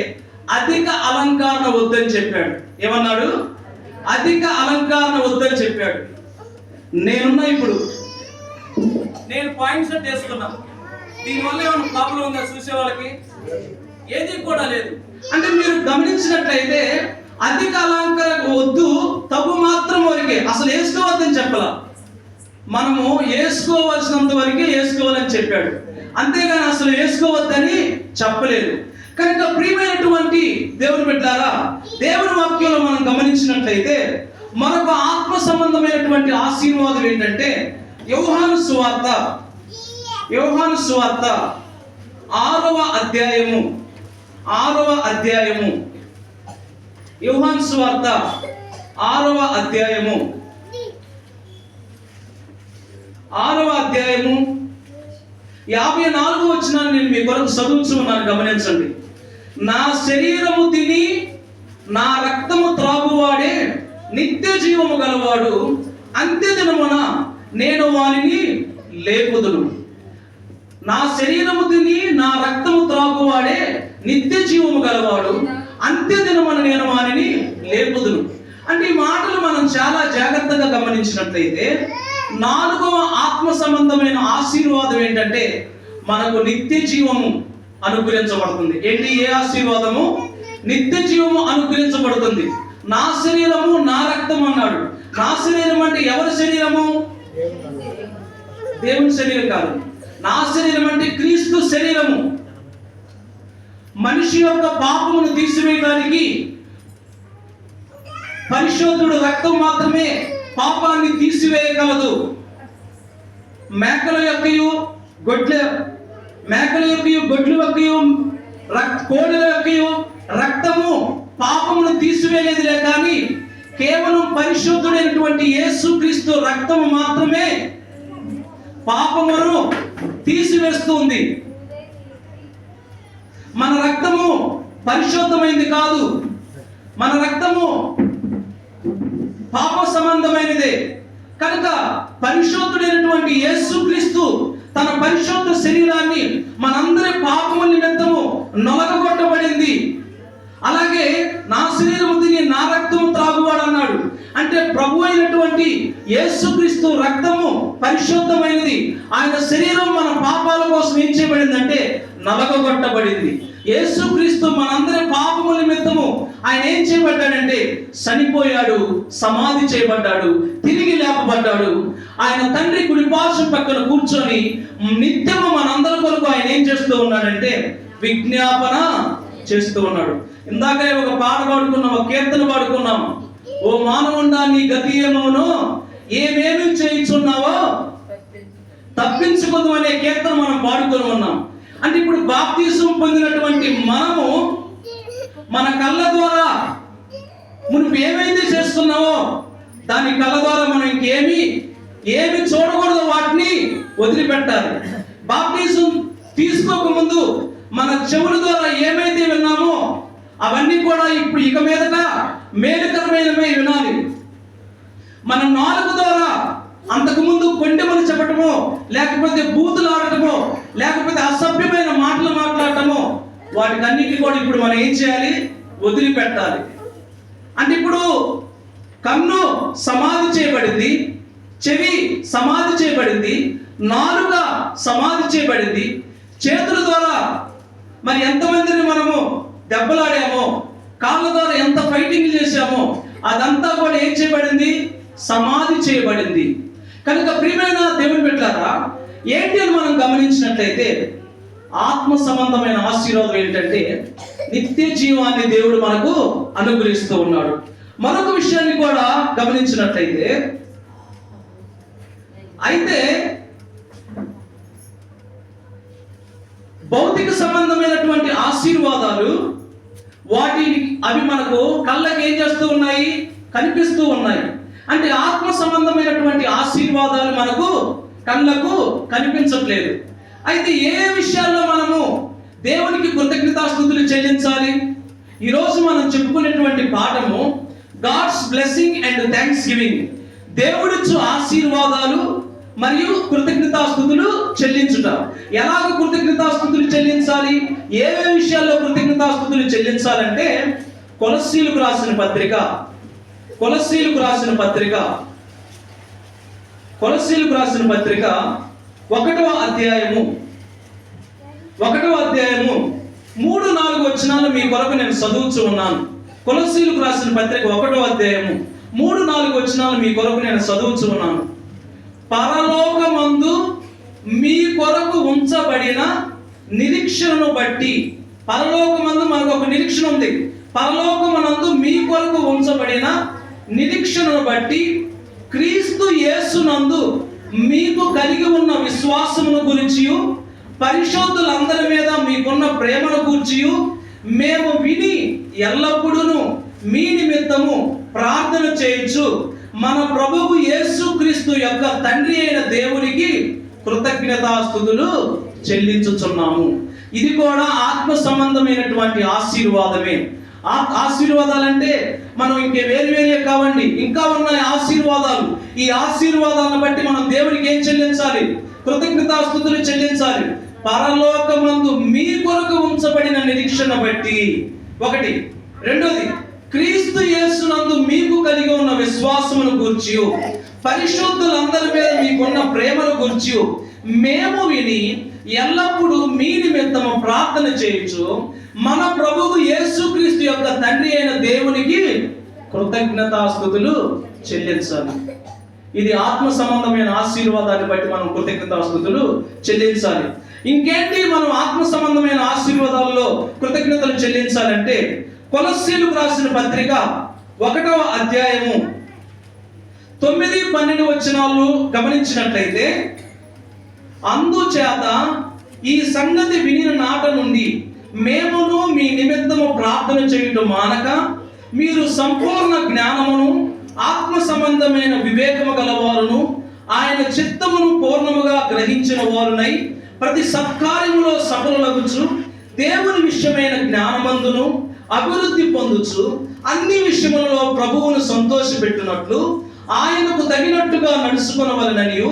అధిక అలంకరణ వద్దని చెప్పాడు. ఏమన్నాడు? అధిక అలంకరణ వద్దని చెప్పాడు. నేనున్నా, ఇప్పుడు నేను పాయింట్ సెట్ వేసుకున్నా, దీనివల్ల ఏమైనా ప్రాబ్లం ఉందా చూసే వాళ్ళకి? ఏది కూడా లేదు. అంటే మీరు గమనించినట్లయితే అధిక అలంకరణ వద్దు, తగు మాత్రం వరకే, అసలు వేసుకోవద్దని చెప్పాల. మనము వేసుకోవాల్సినంత వరకే వేసుకోవాలని చెప్పాడు, అంతేగాని అసలు వేసుకోవద్దని చెప్పలేదు. కనుక ప్రియమైనటువంటి దేవుని బిడ్డలారా, దేవుని వాక్యంలో మనం గమనించినట్లయితే మరొక ఆత్మ సంబంధమైనటువంటి ఆశీర్వాదం ఏంటంటే యోహాను సువార్త 6వ అధ్యాయము యోహాను సువార్త 6వ అధ్యాయము 54వ వచనాన్ని నేను మీ కొరకు చదువుతున్నాను, గమనించండి. నా శరీరము తిని నా రక్తము త్రాగువాడే నిత్య జీవము గలవాడు, అంత్యదినమున నేను వానిని లేపుదును. నా శరీరము తిని నా రక్తము త్రాగువాడే నిత్య జీవము గలవాడు, అంత్యదినమున నేను వానిని లేపుదును. అంటే ఈ మాటలు మనం చాలా జాగ్రత్తగా గమనించినట్లయితే 4వ ఆత్మ సంబంధమైన ఆశీర్వాదం ఏంటంటే మనకు నిత్య జీవము అనుగ్రహించబడుతుంది. ఏంటి? ఏ ఆశీర్వాదము? నిత్య జీవము అనుగ్రహించబడుతుంది. నా శరీరము నా రక్తం అన్నాడు. నా శరీరం అంటే ఎవరి శరీరము? దేవుని శరీరం కాదు. నా శరీరం అంటే క్రీస్తు శరీరము. మనిషి యొక్క పాపమును తీసివేయడానికి పరిశుద్ధుడు రక్తం మాత్రమే పాపాన్ని తీసివేయగలదు. మేకల యొక్కయు గొడ్ల యొక్కయు కోడెల యొక్కయు రక్తము పాపమును తీసివేయలేదులే, కానీ కేవలం పరిశుద్ధుడైనటువంటి యేసుక్రీస్తు రక్తము మాత్రమే పాపమును తీసివేస్తుంది. మన రక్తము పరిశుద్ధమైనది కాదు, మన రక్తము పాప సంబంధమైనదే. కనుక పరిశుద్ధుడైనటువంటి యేసుక్రీస్తు తన పరిశుద్ధ శరీరాన్ని మనందరి పాపముల నిమిత్తము నొలగొట్టబడింది. అలాగే నా శరీరము తిని నా రక్తము త్రాగువాడు అన్నాడు. అంటే ప్రభు అయినటువంటి యేసుక్రీస్తు రక్తము పరిశుద్ధమైనది. ఆయన శరీరం మన పాపాల కోసం ఏం చేయబడిందంటే నలగొట్టబడింది. యేసుక్రీస్తు మనందరి పాపముల నిమిత్తము ఆయన ఏం చేయబడ్డాడంటే చనిపోయాడు, సమాధి చేయబడ్డాడు, తిరిగి లేపబడ్డాడు. ఆయన తండ్రి కుడిపార్శ్వం పక్కన కూర్చొని నిత్యము మనందరి కొరకు ఆయన ఏం చేస్తూ ఉన్నాడంటే విజ్ఞాపన చేస్తూ ఉన్నాడు. ఇందాకే ఒక పాట పాడుకున్నాం, ఒక కీర్తన పాడుకున్నాం. ఓ మానవుండా నీ గతి ఏమవునో, ఏమేమి చేయించున్నావో తప్పించుకుందాం అనే కీర్తన మనం పాడుకొని ఉన్నాం. అంటే ఇప్పుడు బాప్తిజం పొందినటువంటి మనము మన కళ్ళ ద్వారా నువ్వు ఏమైతే చేస్తున్నావో దాని కళ్ళ ద్వారా మనం ఏమి చూడకూడదు, వాటిని వదిలిపెట్టాలి. బాప్టిజం తీసుకోకముందు మన చెవుల ద్వారా ఏమైతే విన్నామో అవన్నీ కూడా ఇప్పుడు ఇక మీదట మేలుకరమైనవే వినాలి. మన నాలుక ద్వారా అంతకుముందు కొండెమని చెప్పటమో, లేకపోతే బూతులు ఆడటమో, లేకపోతే అసభ్యమైన మాటలు మాట్లాడటమో, వాటికన్నిటిని కూడా ఇప్పుడు మనం ఏం చేయాలి? వదిలిపెట్టాలి. అంటే ఇప్పుడు కన్ను సమాధి చేయబడింది, చెవి సమాధి చేయబడింది, నాలుక సమాధి చేయబడింది. చేతుల ద్వారా మరి ఎంతమందిని మనము దెబ్బలాడామో, కాళ్ళ ద్వారా ఎంత ఫైటింగ్ చేశామో అదంతా కూడా ఏం చేయబడింది? సమాధి చేయబడింది. కనుక ప్రియమైన దేవుని బిడ్డలారా, ఏంటి అని మనం గమనించినట్లయితే ఆత్మ సంబంధమైన ఆశీర్వాదం ఏంటంటే నిత్య జీవాన్ని దేవుడు మనకు అనుగ్రహిస్తూ ఉన్నాడు. మరొక విషయాన్ని కూడా గమనించినట్లయితే అయితే భౌతిక సంబంధమైనటువంటి ఆశీర్వాదాలు అవి మనకు కళ్ళకి ఏం చేస్తూ ఉన్నాయి? కనిపిస్తూ ఉన్నాయి. అంటే ఆత్మ సంబంధమైనటువంటి ఆశీర్వాదాలు మనకు కళ్ళకు కనిపించట్లేదు. అయితే ఏ విషయాల్లో మనము దేవునికి కృతజ్ఞతాస్తుతులు చెల్లించాలి? ఈరోజు మనం చెప్పుకునేటువంటి పాఠము God's blessing and thanksgiving. దేవుడిచ్చు ఆశీర్వాదాలు మరియు కృతజ్ఞతాస్తుతులు చెల్లించుట. ఎలాగ కృతజ్ఞతాస్తుతులు చెల్లించాలి? ఏ విషయాల్లో కృతజ్ఞతాస్తుతులు చెల్లించాలంటే కొలస్సీలకు రాసిన పత్రిక 1వ అధ్యాయము 3-4 వచనాలు మీ కొరకు నేను చదువుతూ ఉన్నాను. కొలస్సీలకు రాసిన పత్రిక 1వ అధ్యాయము 3-4 వచనాలు మీ కొరకు నేను చదువుతూ ఉన్నాను. పరలోకమందు మీ కొరకు ఉంచబడిన నిరీక్షణను బట్టి, పరలోకమందు మనకు ఒక నిరీక్షణ ఉంది. పరలోకమనందు మీ కొరకు ఉంచబడిన నిరీక్షణను బట్టి క్రీస్తు యేసునందు మీకు కలిగి ఉన్న విశ్వాసమును గురించి, పరిశుద్ధులందరి మీద మీకున్న ప్రేమను గురించి మేము విని ఎల్లప్పుడూ మీ నిమిత్తము ప్రార్థన చేయొచ్చు మన ప్రభువు యేసు క్రీస్తు యొక్క తండ్రి అయిన దేవునికి కృతజ్ఞతాస్తుతులు చెల్లించుచున్నాము. ఇది కూడా ఆత్మ సంబంధమైనటువంటి ఆశీర్వాదమే. ఆశీర్వాదాలంటే మనం వేరే కావండి, ఇంకా ఉన్నాయి ఆశీర్వాదాలు. ఈ ఆశీర్వాదాలను బట్టి మనం దేవునికి ఏం చెల్లించాలి? కృతజ్ఞతాస్తుతులు చెల్లించాలి. పరలోకమందు మీ కొరకు ఉంచబడిన నిరీక్షణ బట్టి ఒకటి. రెండోది, క్రీస్తు యేసునందు మీకు కలిగి ఉన్న విశ్వాసమును గూర్చి, పరిశుద్ధులందరి మీద మీకున్న ప్రేమను గూర్చి మేము విని ఎల్లప్పుడూ మీ నిమిత్తము ప్రార్థన చేయొచ్చు మన ప్రభువు యేసుక్రీస్తు యొక్క తండ్రి అయిన దేవునికి కృతజ్ఞతాస్తుతులు చెల్లించాలి. ఇది ఆత్మ సంబంధమైన ఆశీర్వాదాన్ని బట్టి మనం కృతజ్ఞతాస్తుతులు చెల్లించాలి. ఇంకేంటి మనం ఆత్మ సంబంధమైన ఆశీర్వాదాల్లో కృతజ్ఞతలు చెల్లించాలంటే కొలస్సీలకు రాసిన పత్రిక 1వ అధ్యాయము 9-12 వచనాలు గమనించినట్లయితే, అందుచేత ఈ సంగతి వినిన నాట నుండి మేమును మీ నిమిత్తము ప్రార్థన చేయుట మానక మీరు సంపూర్ణ జ్ఞానమును ఆత్మ సంబంధమైన వివేకము గలవారును ఆయన చిత్తమును పూర్ణముగా గ్రహించిన వారునై ప్రతి సత్కార్యములో సఫలులగుచు దేవుని విషయమైన జ్ఞానమందును అభివృద్ధి పొందుచు అన్ని విషయములలో ప్రభువును సంతోషపెట్టునట్లు ఆయనకు తగినట్టుగా నడుచుకొనవలెననియు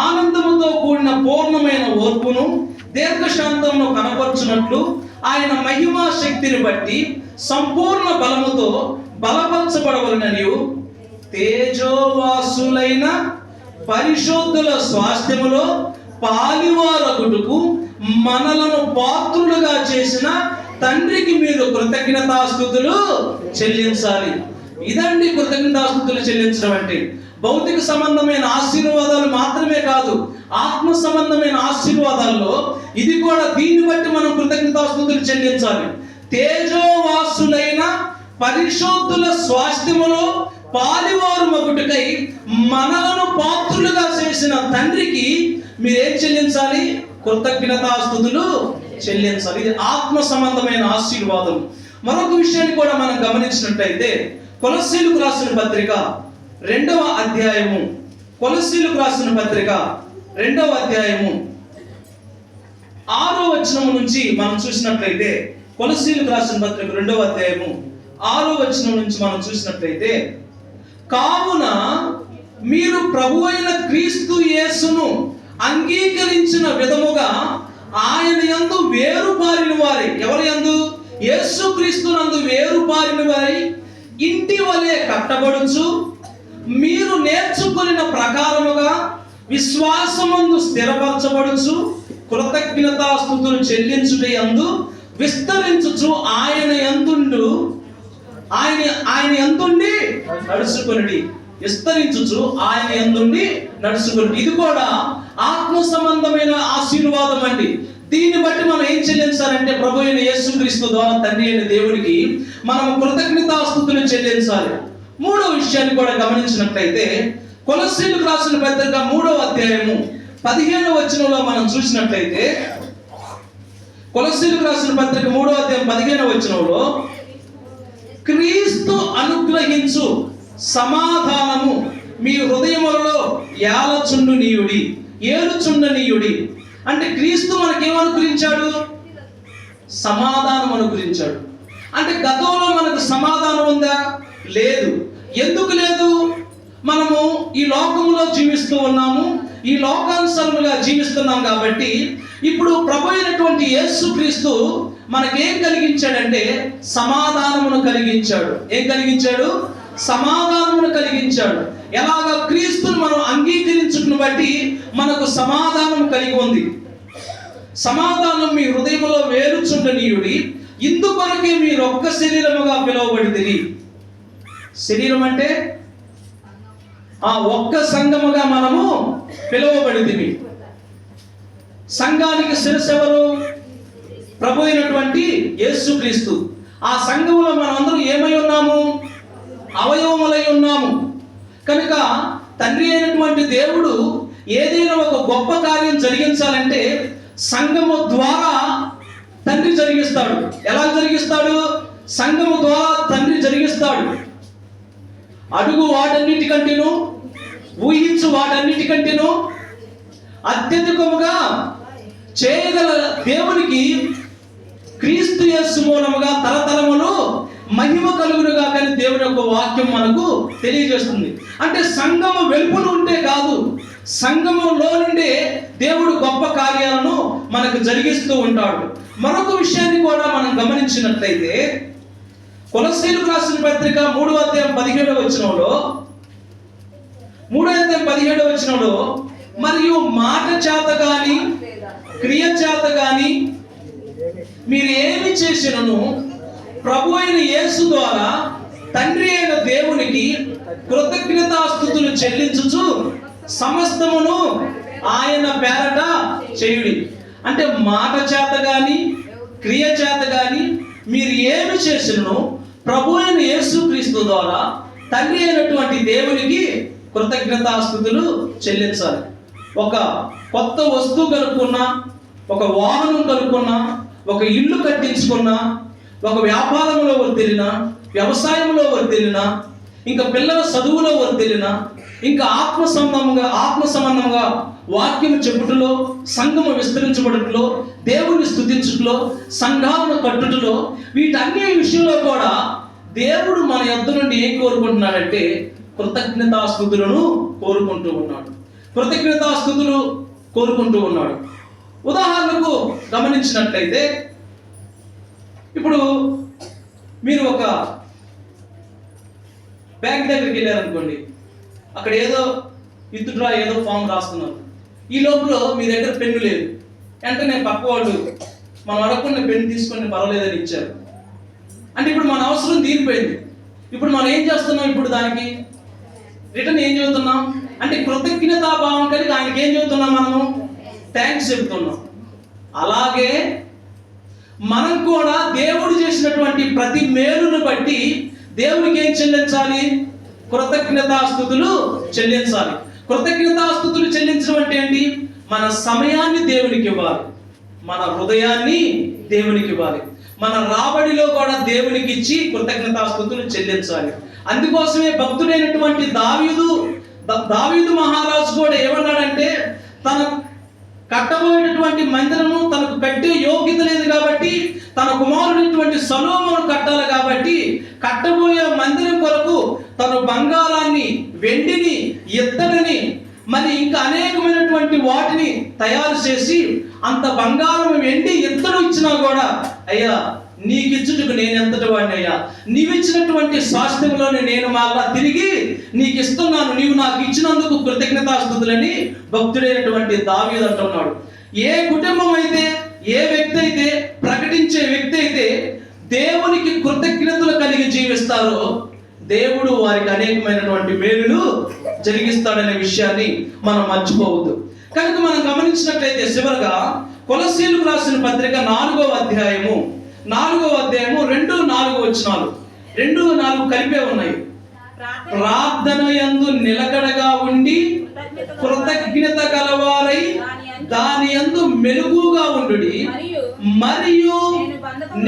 ఆనందముతో కూడిన పూర్ణమైన ఓర్పును దీర్ఘశాంతమును కనపరచునట్లు ఆయన మహిమా శక్తిని బట్టి సంపూర్ణ బలముతో బలపరచబడవలెననియు తేజోవాసులైన పరిశుద్ధుల స్వాస్థ్యములో పాలివారగుటకు మనలను పాత్రులుగా చేసిన తండ్రికి మీరు కృతజ్ఞతాస్తుతులు చెల్లించాలి. ఇదండి కృతజ్ఞతాస్తుతులు చెల్లించడం అంటే. భౌతిక సంబంధమైన ఆశీర్వాదాలు మాత్రమే కాదు, ఆత్మ సంబంధమైన ఆశీర్వాదాల్లో ఇది కూడా. దీన్ని బట్టి మనం కృతజ్ఞతాస్తుతులు చెల్లించాలి. తేజోవాసులైన పరిశుద్ధుల స్వాస్థ్యములో పాలివారు మగుటకై మనలను పాత్రులుగా చేసిన తండ్రికి మీరేం చెల్లించాలి? కృతజ్ఞతాస్తుతులు చెల్లించాలి. ఇది ఆత్మ సంబంధమైన ఆశీర్వాదం. మరొక విషయాన్ని కూడా మనం గమనించినట్లయితే కొలస్సీలకు రాసిన పత్రిక 2వ అధ్యాయము, కొలస్సీలకు రాసిన పత్రిక 2వ అధ్యాయము 6వ వచనం నుంచి మనం చూసినట్లయితే, కొలస్సీలకు రాసిన పత్రిక 2వ అధ్యాయము 6వ వచనం నుంచి మనం చూసినట్లయితే, కావున మీరు ప్రభువైన క్రీస్తు యేసును అంగీకరించిన విధముగా ఆయన యందు వేరుపారిన వారి, ఎవరి యందు? యేసుక్రీస్తు నందు వేరుపారిన వారి ఇంటి వలె కట్టబడుచు, మీరు నేర్చుకొనిన ప్రకారముగా విశ్వాసమందు స్థిరపరచబడుచు, కృతజ్ఞతాస్తుతులు చెల్లించుట యందు విస్తరించుచు ఆయన యందుండి నడుచుకొనిడి. విస్తరించుచు ఆయన యందుండి నడుచుకొనిడి. ఇది కూడా ఆత్మ సంబంధమైన ఆశీర్వాదం అండి. దీన్ని బట్టి మనం ఏం చెల్లించాలంటే, ప్రభు అయిన యేసుక్రీస్తు ద్వారా తండ్రి అయిన దేవునికి మనం కృతజ్ఞతాస్తుతులు చెల్లించాలి. 3వ విషయాన్ని కూడా గమనించినట్లయితే, కొలస్సీలకు రాసిన పత్రిక 3వ అధ్యాయము 15వ వచనంలో మనం చూసినట్లయితే, కొలస్సీలకు రాసిన పత్రిక 3వ అధ్యాయం 15వ వచనంలో, క్రీస్తు అనుగ్రహించు సమాధానము మీ హృదయములలో ఏలుచుండనీయుడి. అంటే క్రీస్తు మనకేమనుగ్రహించాడు? సమాధానం అనుగ్రహించాడు. అంటే గతంలో మనకు సమాధానం ఉందా? లేదు. ఎందుకు లేదు? మనము ఈ లోకములో జీవిస్తూ ఉన్నాము, ఈ లోకానుసారముగా జీవిస్తున్నాం కాబట్టి ఇప్పుడు ప్రభు అయినటువంటి యేసుక్రీస్తు మనకేం కలిగించాడంటే సమాధానమును కలిగించాడు. ఏం కలిగించాడు? సమాధానమును కలిగించాడు. ఎలాగా? క్రీస్తును మనం అంగీకరించుకుని బట్టి మనకు సమాధానం కలిగి ఉంది. సమాధానం మీ హృదయములో వేలుచుండనీయుడి, ఇందుకొరకే మీరు ఒక్క శరీరముగా పిలువబడితిరి. శరీరం అంటే ఒక్క సంఘముగా మనము పిలువబడితిమి. సంఘానికి శిరస్సు ఎవరు? ప్రభు అయినటువంటి యేసుక్రీస్తు. ఆ సంఘములో మనమందరం ఏమై ఉన్నాము? అవయవములై ఉన్నాము. కనుక తండ్రి అయినటువంటి దేవుడు ఏదైనా ఒక గొప్ప కార్యం జరిగించాలంటే సంఘము ద్వారా తండ్రి జరిగిస్తాడు. ఎలా జరిగిస్తాడు? సంఘము ద్వారా తండ్రి జరిగిస్తాడు. అడుగు వాటన్నిటికంటేను, ఊహించు వాటన్నిటికంటేను అత్యధికముగా చేయగల దేవునికి క్రీస్తు యేసు మూలముగా తరతరములు మహిమ కలుగునుగా కానీ దేవుని యొక్క వాక్యం మనకు తెలియజేస్తుంది. అంటే సంఘము వెలుపల ఉంటే కాదు, సంఘములో నుండే దేవుడు గొప్ప కార్యాలను మనకు జరిగిస్తూ ఉంటాడు. మరొక విషయాన్ని కూడా మనం గమనించినట్లయితే, కొలస్సీలకు రాసిన పత్రిక 3వ అధ్యాయం 17వ వచనంలో, మరియు మాట చేత గాని క్రియ చేత గాని మీరు ఏమి చేసినను ప్రభు అయిన యేసు ద్వారా తండ్రి అయిన దేవునికి కృతజ్ఞతాస్తుతులు చెల్లించుచు సమస్తమును ఆయన పేరట చేయుడి. అంటే మాట చేత గాని క్రియ చేత గాని మీరు ఏమి చేసినను ప్రభు అయిన యేసుక్రీస్తు ద్వారా తండ్రి అయినటువంటి దేవునికి కృతజ్ఞతాస్తుతులు చెల్లించాలి. ఒక కొత్త వస్తువు కనుక్కున్నా, ఒక వాహనం కనుక్కున్నా, ఒక ఇల్లు కట్టించుకున్నా, ఒక వ్యాపారంలో వర్తిల్లినా, వ్యవసాయంలో వర్తిల్లినా, ఇంకా పిల్లల చదువులో వర్తిల్లినా, ఇంకా ఆత్మ సంబంధంగా వాక్యం చెప్పుటలో, సంఘము విస్తరించబడుటలో, దేవుని స్తుతించుటలో, సంఘాలను కట్టుటలో, వీటన్ని విషయంలో కూడా దేవుడు మన యొద్ద నుండి ఏం కోరుకుంటున్నాడంటే కృతజ్ఞతాస్తుతులను కోరుకుంటూ ఉన్నాడు. ఉదాహరణకు గమనించినట్లయితే, ఇప్పుడు మీరు ఒక బ్యాంక్ దగ్గరికి వెళ్ళారనుకోండి, అక్కడ ఏదో విత్డ్రా ఏదో ఫామ్ రాస్తున్నారు. ఈ లోపల మీ దగ్గర పెన్ను లేదు. వెంటనే పక్క వాళ్ళు మనం అడగకుండా పెన్ను తీసుకొని పర్వాలేదని ఇచ్చారు. అంటే ఇప్పుడు మన అవసరం తీరిపోయింది. ఇప్పుడు మనం ఏం చేస్తున్నాం? ఇప్పుడు దానికి రిటర్న్ ఏం చెబుతున్నాం అంటే కృతజ్ఞతాభావం కలిగి ఆయనకి ఏం చెబుతున్నాం? మనము థ్యాంక్స్ చెబుతున్నాం. అలాగే మనం కూడా దేవుడు చేసినటువంటి ప్రతి మేలును బట్టి దేవునికి ఏం చెల్లించాలి? కృతజ్ఞతాస్తుతులు చెల్లించాలి. కృతజ్ఞతాస్తుతులు చెల్లించడం అంటే ఏంటి? మన సమయాన్ని దేవునికి ఇవ్వాలి, మన హృదయాన్ని దేవునికి ఇవ్వాలి. మన రాబడిలో కూడా దేవునికి ఇచ్చి కృతజ్ఞతాస్తుతులు చెల్లించాలి. అందుకోసమే భక్తుడైనటువంటి దావీదు మహారాజు కూడా ఏమన్నాడంటే, తన కట్టబోయేటటువంటి మందిరము తనకు కట్టే యోగ్యత లేదు కాబట్టి తన కుమారుడైనటువంటి సొలొమోను కట్టాలి కాబట్టి కట్టబోయే మందిరం కొరకు తను బంగారాన్ని, వెండిని, ఇత్తడిని, మరి ఇంకా అనేకమైనటువంటి వాటిని తయారు చేసి అంత బంగారం, వెండి, ఇత్తడి ఇచ్చినా కూడా, అయ్యా నీకు ఇచ్చుటకు నేను ఎంతటి వాడిని అయ్యా, నీవిచ్చినటువంటి స్వాస్థ్యంలోనే నేను మళ్ళా తిరిగి నీకు ఇస్తున్నాను, నీవు నాకు ఇచ్చినందుకు కృతజ్ఞతాస్తుతులని భక్తుడైనటువంటి దావీదు అంటున్నాడు. ఏ కుటుంబం అయితే, ఏ వ్యక్తి అయితే, ప్రకటించే వ్యక్తి అయితే దేవునికి కృతజ్ఞతలు కలిగి జీవిస్తారో దేవుడు వారికి అనేకమైనటువంటి మేలులు జరిగిస్తాడనే విషయాన్ని మనం మర్చిపోవద్దు. కనుక మనం గమనించినట్లయితే చివరగా కొలస్సీలకు రాసిన పత్రిక 4వ అధ్యాయము 2-4 వచనాలు, 2-4 కలిపే ఉన్నాయి. ప్రార్థన యందు నిలకడగా ఉండి కృతజ్ఞత గలవారై దాని యందు మెలుగుగా ఉండుడి, మరియు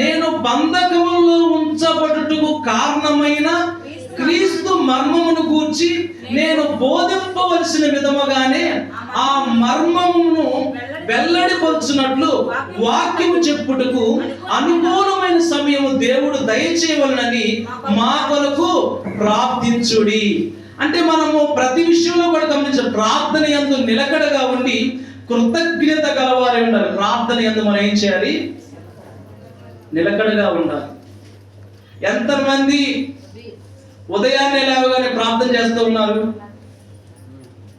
నేను బంధకములో ఉంచబడుటకు కారణమైన క్రీస్తు మర్మమును గూర్చి నేను బోధింపవలసిన విధముగానే ఆ మర్మమును వెల్లడిపరుచున్నట్లు వాక్యము చెప్పుటకు అనుకూలమైన సమయము దేవుడు దయచేయవలనని మా కొరకు ప్రార్థించుడి. అంటే మనము ప్రతి విషయంలో కూడా గమనించాలి, ప్రార్థన యందు నిలకడగా ఉండి కృతజ్ఞత గలవారై ఉండాలి. ప్రార్థన యందు మనం ఏం చేయాలి? నిలకడగా ఉండాలి. ఎంతమంది ఉదయాన్నే లేవగానే ప్రార్థన చేస్తూ ఉన్నారు?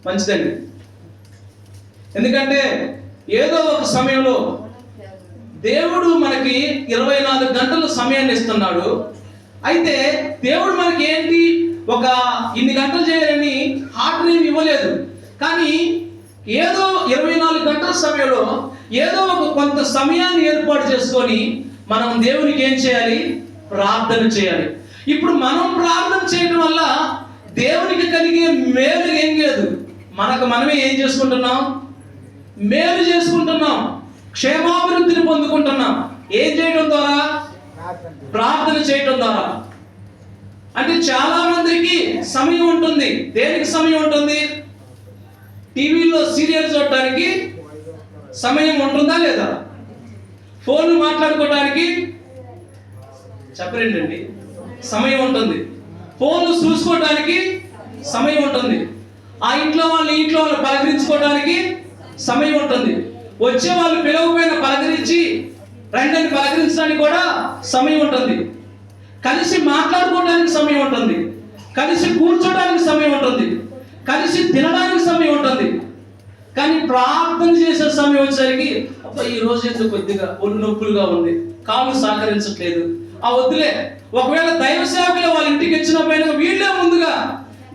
మంచిదండి. ఎందుకంటే ఏదో ఒక సమయంలో దేవుడు మనకి 24 గంటల సమయాన్ని ఇస్తున్నాడు. అయితే దేవుడు మనకి ఏంటి, ఒక ఇన్ని గంటలు చేయాలని ఆర్డర్ ఏమి ఇవ్వలేదు. కానీ ఏదో 24 గంటల సమయంలో ఏదో ఒక కొంత సమయాన్ని ఏర్పాటు చేసుకొని మనం దేవునికి ఏం చేయాలి? ప్రార్థన చేయాలి. ఇప్పుడు మనం ప్రార్థన చేయడం వల్ల దేవునికి కలిగే మేలు ఏం లేదు, మనకు మనమే ఏం చేసుకుంటున్నాం? మేలు చేసుకుంటున్నాం, క్షేమాభివృద్ధిని పొందుకుంటున్నాం. ఏం చేయడం ద్వారా? ప్రార్థన చేయడం ద్వారా. అంటే చాలా మందికి సమయం ఉంటుంది. దేనికి సమయం ఉంటుంది? టీవీలో సీరియల్ చూడటానికి సమయం ఉంటుందా లేదా? ఫోన్లు మాట్లాడుకోవడానికి చెప్పరేంటండి సమయం ఉంటుంది. ఫోన్లు చూసుకోవడానికి సమయం ఉంటుంది. ఆ ఇంట్లో వాళ్ళు పలకరించుకోవడానికి సమయం ఉంటుంది. వచ్చే వాళ్ళు పిలవకపోయిన పలకరించి రండిని పలకరించడానికి కూడా సమయం ఉంటుంది. కలిసి మాట్లాడుకోవడానికి సమయం ఉంటుంది. కలిసి కూర్చోడానికి సమయం ఉంటుంది. కలిసి తినడానికి సమయం ఉంటుంది. కానీ ప్రార్థన చేసే సమయం వచ్చేసరికి అబ్బా ఈ రోజు ఎందుకు కొద్దిగా ఒళ్ళు నొప్పులుగా ఉంది, కాళ్ళు సహకరించట్లేదు, ఆ వద్దులే. ఒకవేళ దైవ సేవకులు వాళ్ళ ఇంటికి వచ్చినప్పుడు వీళ్ళే ముందుగా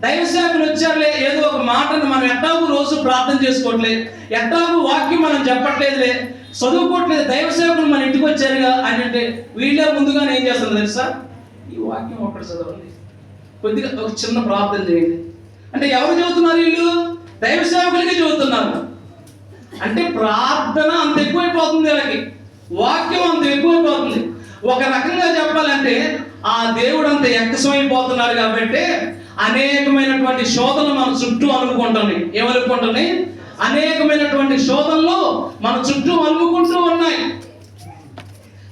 దైవ సేవకులు వచ్చారులే, ఏదో ఒక మాటను మనం ఎట్టాగు రోజు ప్రార్థన చేసుకోవట్లేదు, ఎట్టాగు వాక్యం మనం చెప్పట్లేదులే, చదువుకోవట్లేదు, దైవ సేవకులు మన ఇంటికి వచ్చారుగా అని అంటే వీళ్ళే ముందుగానే ఏం చేస్తారు తెలుసా? ఈ వాక్యం ఒక్కటి చదవండి, కొద్దిగా ఒక చిన్న ప్రార్థన చేయండి అంటే ఎవరు చదువుతున్నారు? వీళ్ళు దైవ సేవకులకి చదువుతున్నారు. అంటే ప్రార్థన అంత ఎక్కువైపోతుంది, వీళ్ళకి వాక్యం అంత ఎక్కువైపోతుంది. ఒక రకంగా చెప్పాలంటే ఆ దేవుడు అంత ఎక్కసమైపోతున్నాడు కాబట్టి అనేకమైనటువంటి శోధనలు మన చుట్టూ అలుముకుంటున్నాయి. ఏమలుముకుంటున్నాయి? అనేకమైనటువంటి శోధనలు మన చుట్టూ అలుముకుంటూ ఉన్నాయి.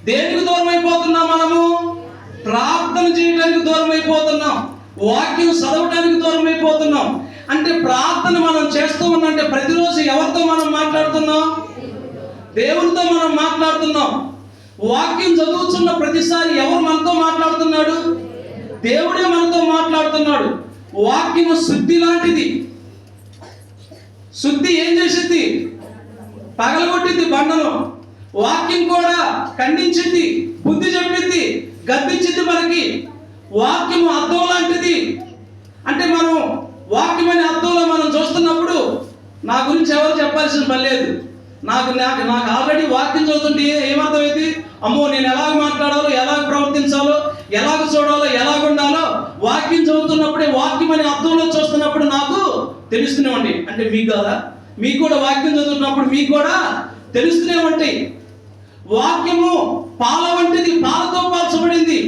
దేనికి దూరం అయిపోతున్నాం? మనము ప్రార్థన చేయడానికి దూరం అయిపోతున్నాం, వాక్యం చదవడానికి దూరం అయిపోతున్నాం. అంటే ప్రార్థన మనం చేస్తూ ఉన్నంటే ప్రతిరోజు ఎవరితో మనం మాట్లాడుతున్నాం? దేవునితో మనం మాట్లాడుతున్నాం. వాక్యం చదువుతున్న ప్రతిసారి ఎవరు మనతో మాట్లాడుతున్నాడు? దేవుడే మనతో మాట్లాడుతున్నాడు. వాక్యము శుద్ధి లాంటిది. శుద్ధి ఏం చేసింది? పగలగొట్టింది బండను. వాక్యం కూడా ఖండించింది, బుద్ధి చెప్పింది, గద్దించింది. మనకి వాక్యము అద్దం లాంటిది. అంటే మనం వాక్యం అనే అద్దంలో మనం చూస్తున్నప్పుడు నా గురించి ఎవరు చెప్పాల్సిన పని లేదు. నాకు ఆల్రెడీ వాక్యం చదువుతుంటే ఏమర్థమైంది? అమ్మో నేను ఎలాగ మాట్లాడాలో, ఎలాగ ప్రవర్తించాలో, ఎలాగ చూడాలో, ఎలాగ ఉండాలో వాక్యం చదువుతున్నప్పుడే, వాక్యం అనే అర్థంలో చూస్తున్నప్పుడు నాకు తెలుస్తూనే ఉంటాయి. అంటే మీకు కదా, మీకు కూడా వాక్యం చదువుతున్నప్పుడు మీకు కూడా తెలుస్తూనే ఉంటాయి. వాక్యము పాల వంటిది, పాలతో పాల్చబడింది.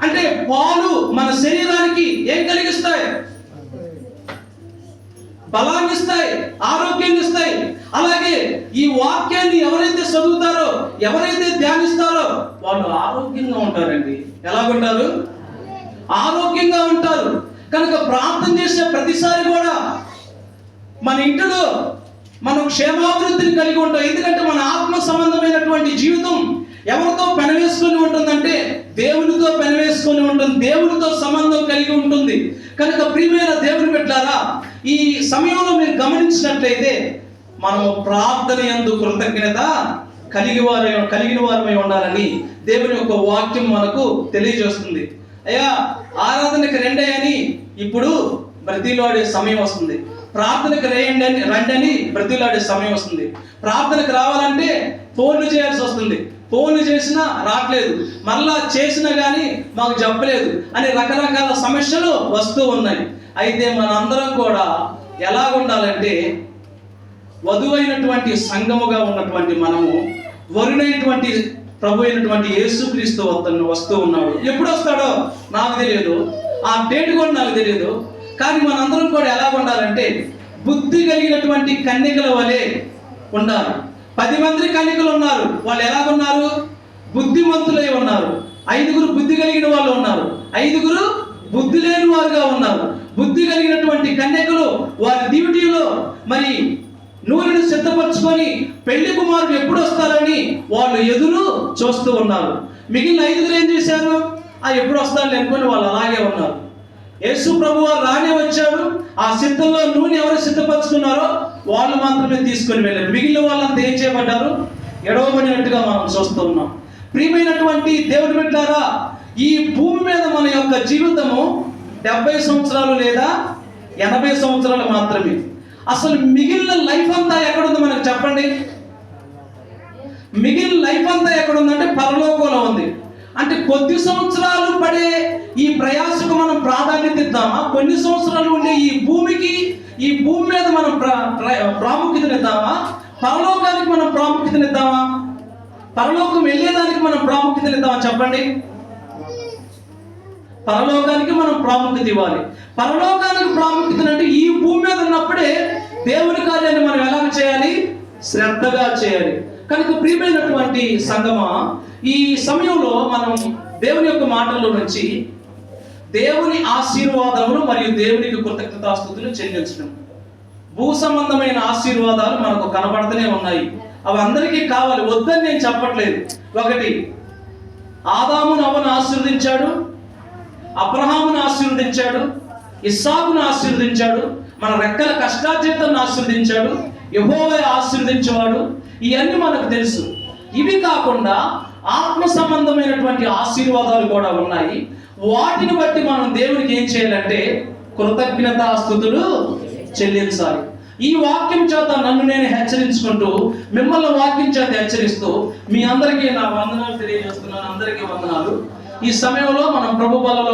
అంటే పాలు మన శరీరానికి ఏం కలిగిస్తాయి? బలాన్ని ఇస్తాయి, ఆరోగ్యాన్ని ఇస్తాయి. అలాగే ఈ వాక్యాన్ని ఎవరైతే చదువుతారో, ఎవరైతే ధ్యానిస్తారో వాళ్ళు ఆరోగ్యంగా ఉంటారండి. ఎలాగుంటారు? ఆరోగ్యంగా ఉంటారు. కనుక ప్రార్థన చేసే ప్రతిసారి కూడా మన ఇంటిలో మనం క్షేమాభివృద్ధిని కలిగి ఉంటాం. ఎందుకంటే మన ఆత్మ సంబంధమైనటువంటి జీవితం ఎవరితో పెనవేసుకొని ఉంటుందంటే దేవునితో పెనవేసుకొని ఉంటుంది, దేవునితో సంబంధం కలిగి ఉంటుంది. కనుక ప్రియమైన దేవుని బిడ్డలారా, ఈ సమయంలో మీరు గమనించినట్లయితే మనము ప్రార్థన యందు కృతజ్ఞత కలిగిన వారమై ఉండాలని దేవుని యొక్క వాక్యం మనకు తెలియజేస్తుంది. అయ్యా ఆరాధనకి రండి అని ఇప్పుడు బ్రతిలాడే సమయం వస్తుంది, ప్రార్థనకు రండి అని బ్రతిలాడే సమయం వస్తుంది. ప్రార్థనకు రావాలంటే ఫోన్లు చేయాల్సి వస్తుంది, ఫోన్లు చేసినా రావట్లేదు, మరలా చేసినా కానీ మాకు చెప్పలేదు అని రకరకాల సమస్యలు వస్తూ ఉన్నాయి. అయితే మనందరం కూడా ఎలా ఉండాలంటే వధువైనటువంటి సంఘముగా ఉన్నటువంటి మనము వరుడైనటువంటి ప్రభు అయినటువంటి యేసుక్రీస్తు వస్తూ ఉన్నాడు. ఎప్పుడు వస్తాడో నాకు తెలియదు, ఆ డేట్ కూడా నాకు తెలియదు. కానీ మనందరం కూడా ఎలా ఉండాలంటే బుద్ధి కలిగినటువంటి కన్యకల వలె ఉండాలి. 10 మంది కన్యకలు ఉన్నారు, వాళ్ళు ఎలాగున్నారు? బుద్ధిమంతులై ఉన్నారు. 5గురు బుద్ధి కలిగిన వాళ్ళు ఉన్నారు, 5గురు బుద్ధి లేని వారుగా ఉన్నారు. బుద్ధి కలిగినటువంటి కన్యకలు వారి డ్యూటీలో మరి నూనెను సిద్ధపరచుకొని పెళ్లి కుమారుడు ఎప్పుడు వస్తారని వాళ్ళు ఎదురు చూస్తూ ఉన్నారు. మిగిలిన 5గురు ఏం చేశారు? ఎప్పుడు వస్తారని అనుకొని వాళ్ళు అలాగే ఉన్నారు. యేసు ప్రభువు రానే వచ్చాడు. ఆ సిద్ధంలో నూనె ఎవరు సిద్ధపరచుకున్నారో వాళ్ళు మాత్రమే తీసుకొని వెళ్ళారు. మిగిలిన వాళ్ళంతా ఏం చేయబడ్డారు? ఎడవబడినట్టుగా మనం చూస్తూ ఉన్నాం. ప్రియమైనటువంటి దేవుని బిడ్డలారా, ఈ భూమి మీద మన యొక్క జీవితము 70 సంవత్సరాలు లేదా 80 సంవత్సరాలు మాత్రమే. అసలు మిగిలిన లైఫ్ అంతా ఎక్కడుంది మనకు చెప్పండి? మిగిలిన లైఫ్ అంతా ఎక్కడుందంటే పరలోకంలో ఉంది. అంటే కొద్ది సంవత్సరాలు పడే ఈ ప్రయాసకు మనం ప్రాధాన్యత ఇద్దామా? కొన్ని సంవత్సరాలు ఉండే ఈ భూమి మీద మనం ప్రాముఖ్యతనిద్దామా? పరలోకానికి మనం ప్రాముఖ్యతనిద్దామా? పరలోకం వెళ్ళేదానికి మనం ప్రాముఖ్యతనిద్దామా? చెప్పండి. పరలోకానికి మనం ప్రాముఖ్యత ఇవ్వాలి. పరలోకానికి ప్రాముఖ్యత అంటే ఈ భూమి మీద ఉన్నప్పుడే దేవుని కార్యాన్ని మనం ఎలా చేయాలి? శ్రద్ధగా చేయాలి. కనుక ప్రియమైనటువంటి సంగమా, ఈ సమయంలో మనం దేవుని యొక్క మాటల్లో నుంచి దేవుని ఆశీర్వాదములు మరియు దేవునికి కృతజ్ఞతాస్తుతులు చెల్లించడం. భూ సంబంధమైన ఆశీర్వాదాలు మనకు కనబడుతూనే ఉన్నాయి. అవి అందరికీ కావాలి, వద్దని నేను చెప్పట్లేదు. ఒకటి, ఆదామును అవ్వను ఆశీర్వదించాడు, అబ్రహామును ఆశీర్వదించాడు, ఇస్సాకును ఆశీర్వదించాడు, మన రెక్కల కష్టార్జితాన్ని ఆశీర్వదించాడు, యెహోవా ఆశీర్వదించేవాడు. ఇవన్నీ మనకు తెలుసు. ఇవి కాకుండా ఆత్మ సంబంధమైనటువంటి ఆశీర్వాదాలు కూడా ఉన్నాయి. వాటిని బట్టి మనం దేవునికి ఏం చేయాలంటే కృతజ్ఞతాస్తుతులు చెల్లించాలి. ఈ వాక్యం చేత నన్ను నేను హెచ్చరించుకుంటూ మిమ్మల్ని వాక్యం చేత హెచ్చరిస్తూ మీ అందరికీ నా వందనాలు తెలియజేస్తున్నాను. అందరికీ వందనాలు. ఈ సమయంలో మనం ప్రభు బలలో